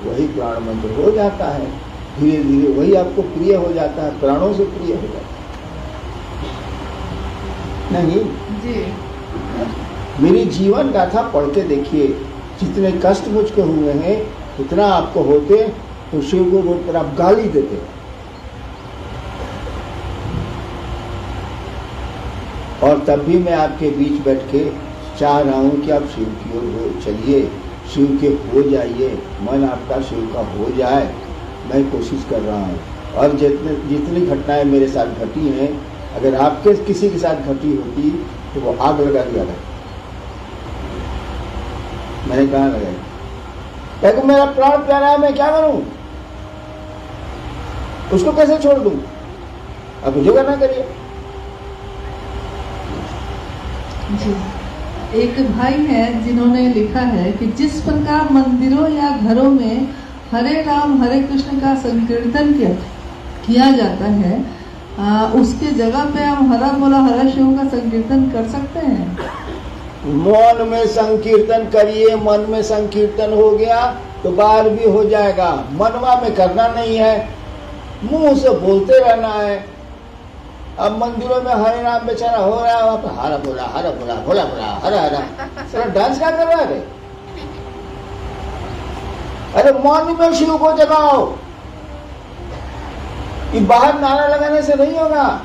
वही प्राण मंत्र हो जाता है। धीरे धीरे वही आपको प्रिय हो जाता है, प्राणों से प्रिय हो जाता है। नहीं जी, मेरी जीवन गाथा पढ़ के देखिए, जितने कष्ट मुझको हुए हैं, उतना आपको होते तो शिव को रोक कर आप गाली देते, और तब भी मैं आपके बीच बैठ के चाह रहा हूं कि आप शिव की ओर चलिए, शिव के हो जाइए, मन आपका शिव का हो जाए, मैं कोशिश कर रहा हूं। और जितनी घटनाएं मेरे साथ घटी हैं, अगर आपके किसी के साथ घटी होती तो वो आग लगा दिया था। मैंने कहा लगाई, क्योंकि मेरा प्राण प्यारा है, मैं क्या करूं? उसको कैसे छोड़ दूं? अब मुझे करना करिए। जी, एक भाई है जिन्होंने लिखा है कि जिस प्रकार मंदिरों या घरों में हरे राम हरे कृष्ण का संकीर्तन किया जाता है, उसके जगह पे हम हरा बोला हरा शिव का संकीर्तन कर सकते हैं? मन में संकीर्तन करिए, मन में संकीर्तन हो गया तो बाहर भी हो जाएगा। मनवा में करना नहीं है, मुंह से बोलते रहना है। अब मंदिरों में हरे राम बेचारा हो रहा है, वहां पर हरा बोला भोला बोला हरा हरा, सारा डांस क्या कर रहा है? अरे मन में शिव को जगाओ, ये बाहर नारा लगाने से नहीं होगा।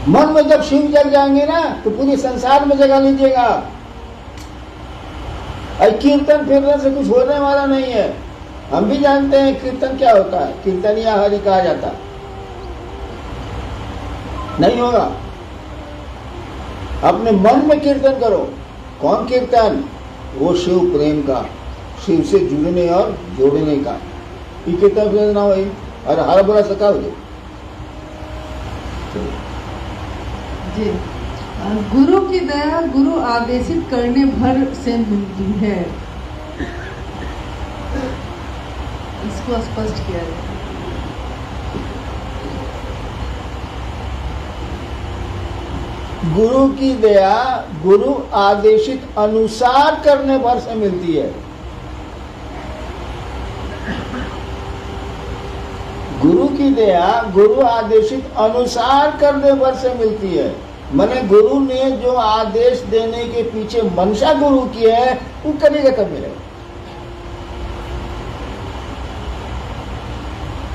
मन में जब शिव जग जाएंगे ना, तो पूरे संसार में जगा लीजिएगा। कीर्तन फिरने से कुछ होने वाला नहीं है। हम भी जानते हैं कीर्तन क्या होता है, कीर्तनिया हरि कहा जाता है, नहीं होगा। अपने मन में कीर्तन करो, कौन कीर्तन? वो शिव प्रेम का, शिव से जुड़ने और जोड़ने का। ये कीर्तन ना भाई, और हर बुरा सका हो जी। गुरु की दया गुरु आदेशित करने भर से मिलती है, इसको स्पष्ट किया जाए। गुरु की दया गुरु आदेशित अनुसार करने भर से मिलती है। गुरु की दया गुरु आदेशित अनुसार करने भर से मिलती है। माने गुरु ने जो आदेश देने के पीछे मंशा गुरु की है, वो करेगा तब मिलेगा।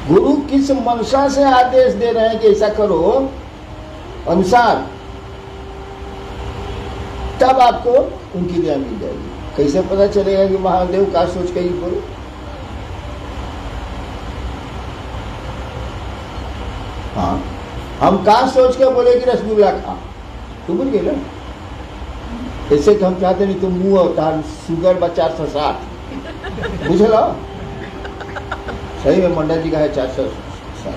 गुरु किस मंशा से आदेश दे रहे हैं कि ऐसा करो अनुसार, तब आपको उनकी दया मिल जाएगी। कैसे पता चलेगा कि महादेव का सोच के ही बोलो? हाँ, हम का सोच के बोले कि रसगुल्ला खा, तू बोल गए ना। ऐसे कि हम चाहते नहीं तो मुंह और तार शुगर बा 460, बुझ लो। सही में मंडा जी का है 460।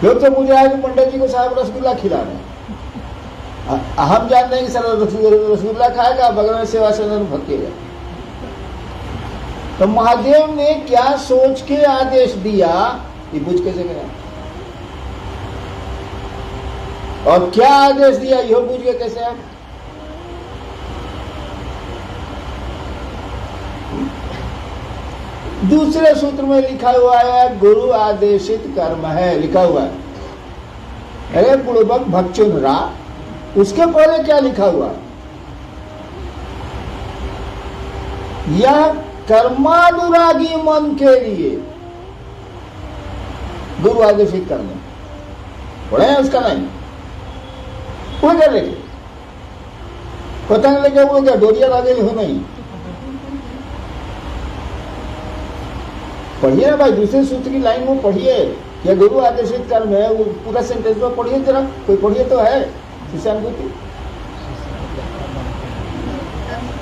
लोग तो मुझे आए कि मंडा जी को साहब रसगुल्ला खिला रहे हैं। हम जानते हैं कि सर रसगुल्ला खाएगा, बगल में सेवा सदन भटकेगा। तो महादेव ने क्या सोच के आदेश दिया, ये बुझ कैसे गया? और क्या आदेश दिया, यह बुझ गए कैसे आप? दूसरे सूत्र में लिखा हुआ है गुरु आदेशित कर्म है, लिखा हुआ है। अरे पूर्वक भक्षुन रा, उसके पहले क्या लिखा हुआ? यह कर्मानुरागी मन के लिए गुरु आदेशित कर्म पढ़े हैं, उसका नहीं वो क्या लेके पतंग लेके वो क्या डोरिया लागे हो? नहीं पढ़िए ना भाई, दूसरे सूत्र की लाइन में पढ़िए, क्या गुरु आदेशित कर्म है, वो पूरा सेंटेंस में पढ़िए जरा, कोई पढ़िए तो है शिष्यानुभूति।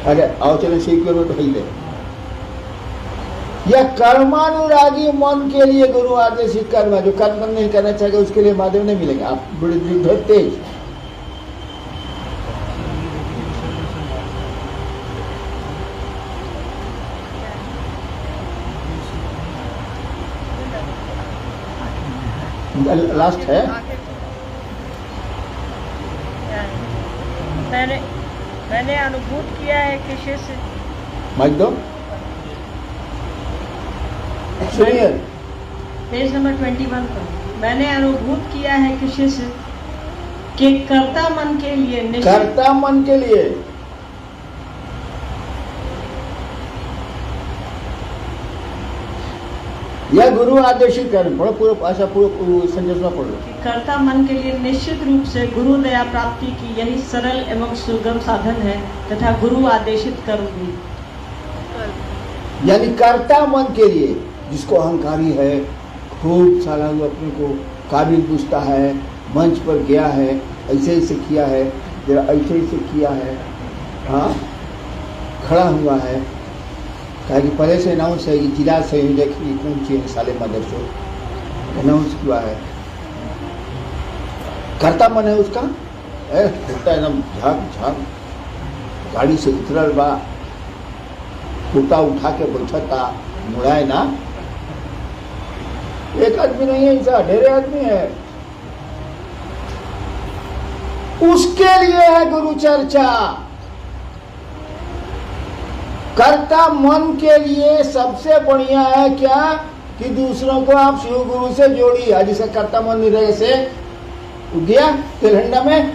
अरे आओ चले सीक्वेंस में पढ़ ले। यह कर्मानुरागी मन के लिए गुरु आदेशित कर्म है। जो कर्म नहीं करना चाहेगा उसके लिए महादेव नहीं मिलेगा। आप बड़े तेज लास्ट है। मैंने अनुभूत किया है कि शिष्य, माइक दो, सुनिए पेज नंबर 21 पर, मैंने अनुभूत किया है कि शिष्य के कर्ता मन के लिए कर्ता मन के लिए यह गुरु आदेशित कर्म, पढ़ो पूरा भाषा पूरा संरचना पढ़ो। कर्ता मन के लिए निश्चित रूप से गुरु दया प्राप्ति की यही सरल एवं सुगम साधन है तथा गुरु आदेशित कर्म भी। यानी कर्ता मन के लिए, जिसको अहंकारी है, खूब सारा अपने को काबिल पूछता है, मंच पर गया है, ऐसे ऐसे किया है, जरा ऐसे ऐसे किया है, हाँ खड़ा हुआ है, कहा कि पहले से अनाउंस है कि जिला संयोजक कौन चाहिए साले मदरसों, अनाउंस हुआ है। करता मन है उसका, एकदम झाक झाक गाड़ी से उतरल बा, कुर्ता उठा के बैठता, मुड़ाए ना। एक आदमी नहीं है, ऐसा ढेरे आदमी है। उसके लिए है गुरु चर्चा। कर्ता मन के लिए सबसे बढ़िया है क्या कि दूसरों को आप शिव गुरु से जोड़िए। आज जैसे कर्ता मन निरय से गया तेलहंडा में,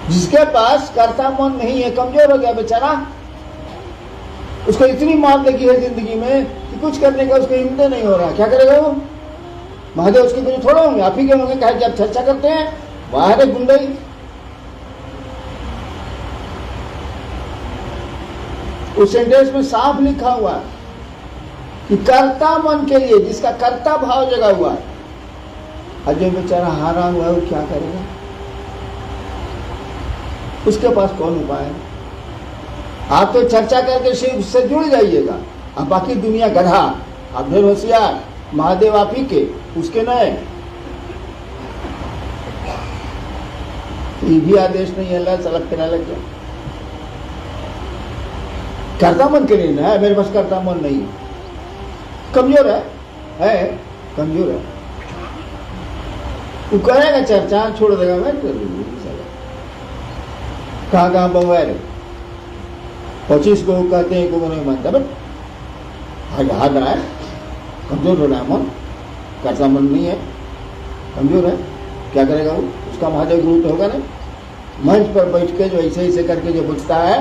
जिसके पास कर्ता मन नहीं है, कमजोर हो गया बेचारा, उसको इतनी मार लगी है जिंदगी में कि कुछ करने का उसको हिम्मत नहीं हो रहा। क्या करेगा वो? महादेव उसके गुरु थोड़े होंगे, आप ही के होंगे। कहे जब चर्चा करते हैं बाहर है गुंडई। उस सेंटेंस में साफ लिखा हुआ है कि कर्ता मन के लिए, जिसका कर्ता भाव जगा हुआ है। और जो बेचारा हारा हुआ है वो क्या करेगा? उसके पास कौन उपाय है? आप तो चर्चा करके शिव से जुड़ जाइएगा, अब बाकी दुनिया गधा, आप ढेर होशियार, महादेव आप ही के, उसके नए। ये भी आदेश नहीं है, अल्लाह सलग करने लग गया। करता मन के लिए ना है, मेरे पास करता मन नहीं है, कमजोर है कमजोर है। वो करेगा चर्चा, छोड़ देगा, मैं कर दूंगी। कहाँ बवाए 25 को कहते हैं, को नहीं मानता, बट हाथ रहा है, कमजोर हो रहा है मन, करता मन नहीं है, कमजोर है, क्या करेगा वो? उसका महादेव गुरु तो होगा नहीं। मंच पर बैठ के जो ऐसे ऐसे करके जो पूछता है,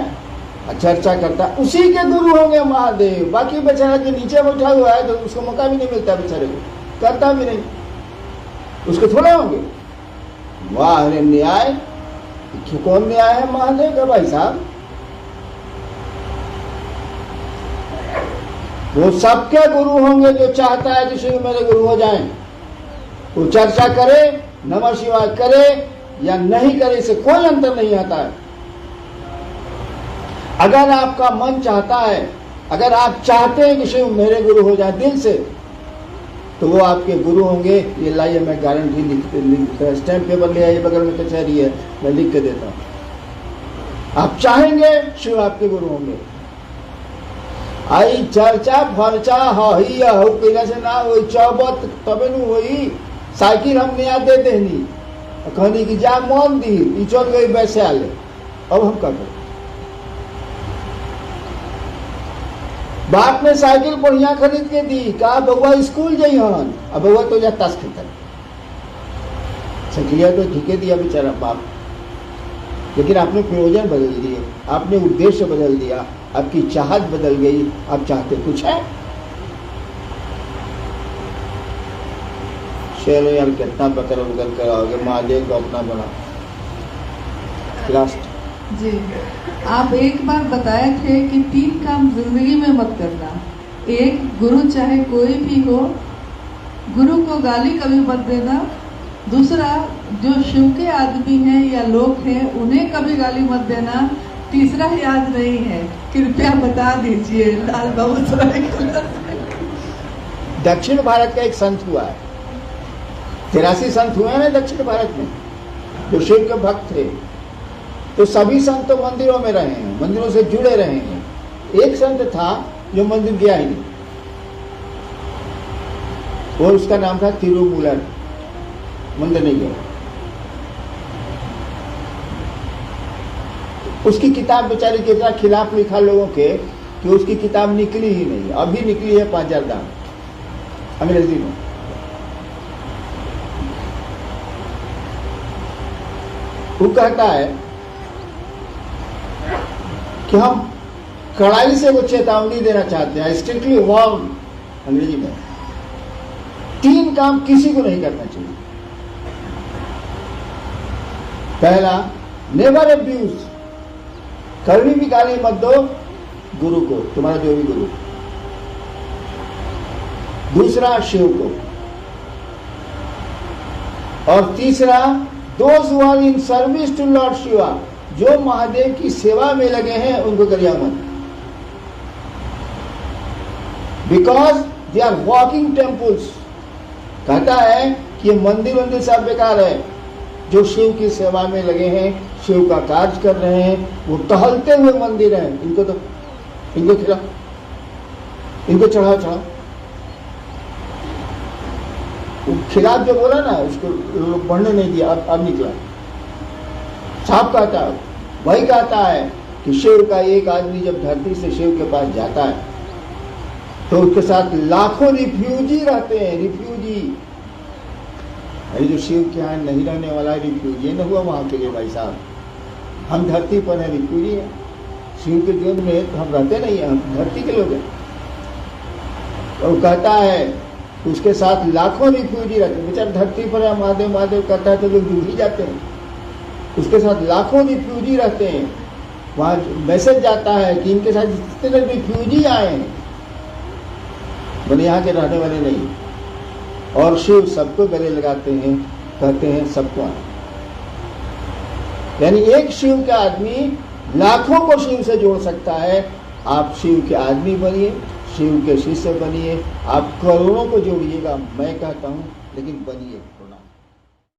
चर्चा करता है, उसी के गुरु होंगे महादेव। बाकी बेचारा जो नीचे बैठा हुआ है तो उसको मौका भी नहीं मिलता, बेचारे को करता भी नहीं, उसके थोड़े होंगे। वाह अरे न्याय, कौन न्याय है महादेव का भाई साहब? वो सबके गुरु होंगे जो चाहता है कि शिव मेरे गुरु हो जाएं। वो चर्चा करे, नमः शिवाय करे या नहीं करे, इससे कोई अंतर नहीं आता है। अगर आपका मन चाहता है, अगर आप चाहते हैं कि शिव मेरे गुरु हो जाए दिल से, तो वो आपके गुरु होंगे। ये लाइए, मैं गारंटी लिख स्टैंप पेपर ले आइए, बगल में कचहरी है, मैं लिख के देता हूं। आप चाहेंगे, शिव आपके गुरु होंगे। आई चर्चा फर्चा हई कैला से ना हो चौबत तबे नु होई। साइकिल हम नया दे देनी, कहनी कि जा मन दी, चल गई वैसे आले, अब हम क्या करें? बाप ने साइकिल बढ़िया खरीद के दी, कहा बउआ स्कूल जइहन, अब बउआ तो जा ताश खेलता सखिया तो ठीके दिया बेचारा बाप, लेकिन आपने प्रयोजन बदल दिए, आपने उद्देश्य बदल दिया, आपकी चाहत बदल गई। आप चाहते कुछ है। चलो यार, कितना बकर बदल कराओगे, महादेव को अपना बना। लास्ट जी, आप एक बार बताए थे कि 3 काम जिंदगी में मत करना। एक, गुरु चाहे कोई भी हो, गुरु को गाली कभी मत देना। दूसरा, जो शिव के आदमी हैं या लोग हैं उन्हें कभी गाली मत देना। तीसरा याद नहीं है, कृपया बता दीजिए। लाल बाबू सराय दक्षिण भारत का एक संत हुआ है, 83 संत हुए हैं ना दक्षिण भारत में जो शिव के भक्त थे। तो सभी संत तो मंदिरों में रहे हैं, मंदिरों से जुड़े रहे हैं। एक संत था जो मंदिर गया ही नहीं, और उसका नाम था तिरुमूलर, मंदिर नहीं गया। उसकी किताब बेचारी के इतना खिलाफ लिखा लोगों के कि उसकी किताब निकली ही नहीं। अभी निकली है 5000 दाम अंग्रेजी में। वो कहता है कि हम कड़ाई से वो चेतावनी देना चाहते हैं, स्ट्रिक्टली वार्न, अंग्रेजी में 3 काम किसी को नहीं करना चाहिए। पहला, नेवर अब्यूज, कभी भी गाली मत दो गुरु को, तुम्हारा जो भी गुरु। दूसरा, शिव को। और तीसरा, those who are in service to lord Shiva, जो महादेव की सेवा में लगे हैं उनको गरिया मत, because they are walking temples. कहता है कि ये मंदिर सब बेकार है। जो शिव की सेवा में लगे हैं, शिव का कार्य कर रहे हैं, वो टहलते हुए मंदिर हैं। इनको खिला, इनको चढ़ाओ। खिलाफ जो बोला ना, उसको बढ़ने नहीं दिया, अब निकला। साफ कहता है, वही कहता है कि शिव का एक आदमी जब धरती से शिव के पास जाता है तो उसके साथ लाखों रिफ्यूजी रहते हैं। रिफ्यूजी, अरे जो शिव के यहाँ नहीं रहने वाला रिफ्यूजी न हुआ वहां के लिए भाई साहब। हम धरती पर है, रिफ्यूजी है। शिव के जीवन में तो हम रहते नहीं है, हम धरती के लोग हैं। और कहता है उसके साथ लाखों रिफ्यूजी रहते हैं। बेचारा धरती पर है, महादेव महादेव कहता है तो लोग डूब ही जाते हैं। उसके साथ लाखों रिफ्यूजी रहते हैं। वहाँ मैसेज जाता है कि इनके साथ जितने रिफ्यूजी आए हैं, बोले यहाँ के रहने वाले नहीं। और शिव सबको गले लगाते हैं, कहते हैं सबको आए। यानी एक शिव का आदमी लाखों को शिव से जोड़ सकता है। आप शिव के आदमी बनिए, शिव के शिष्य बनिए, आप करोड़ों को जोड़िएगा, मैं कहता हूँ, लेकिन बनिए।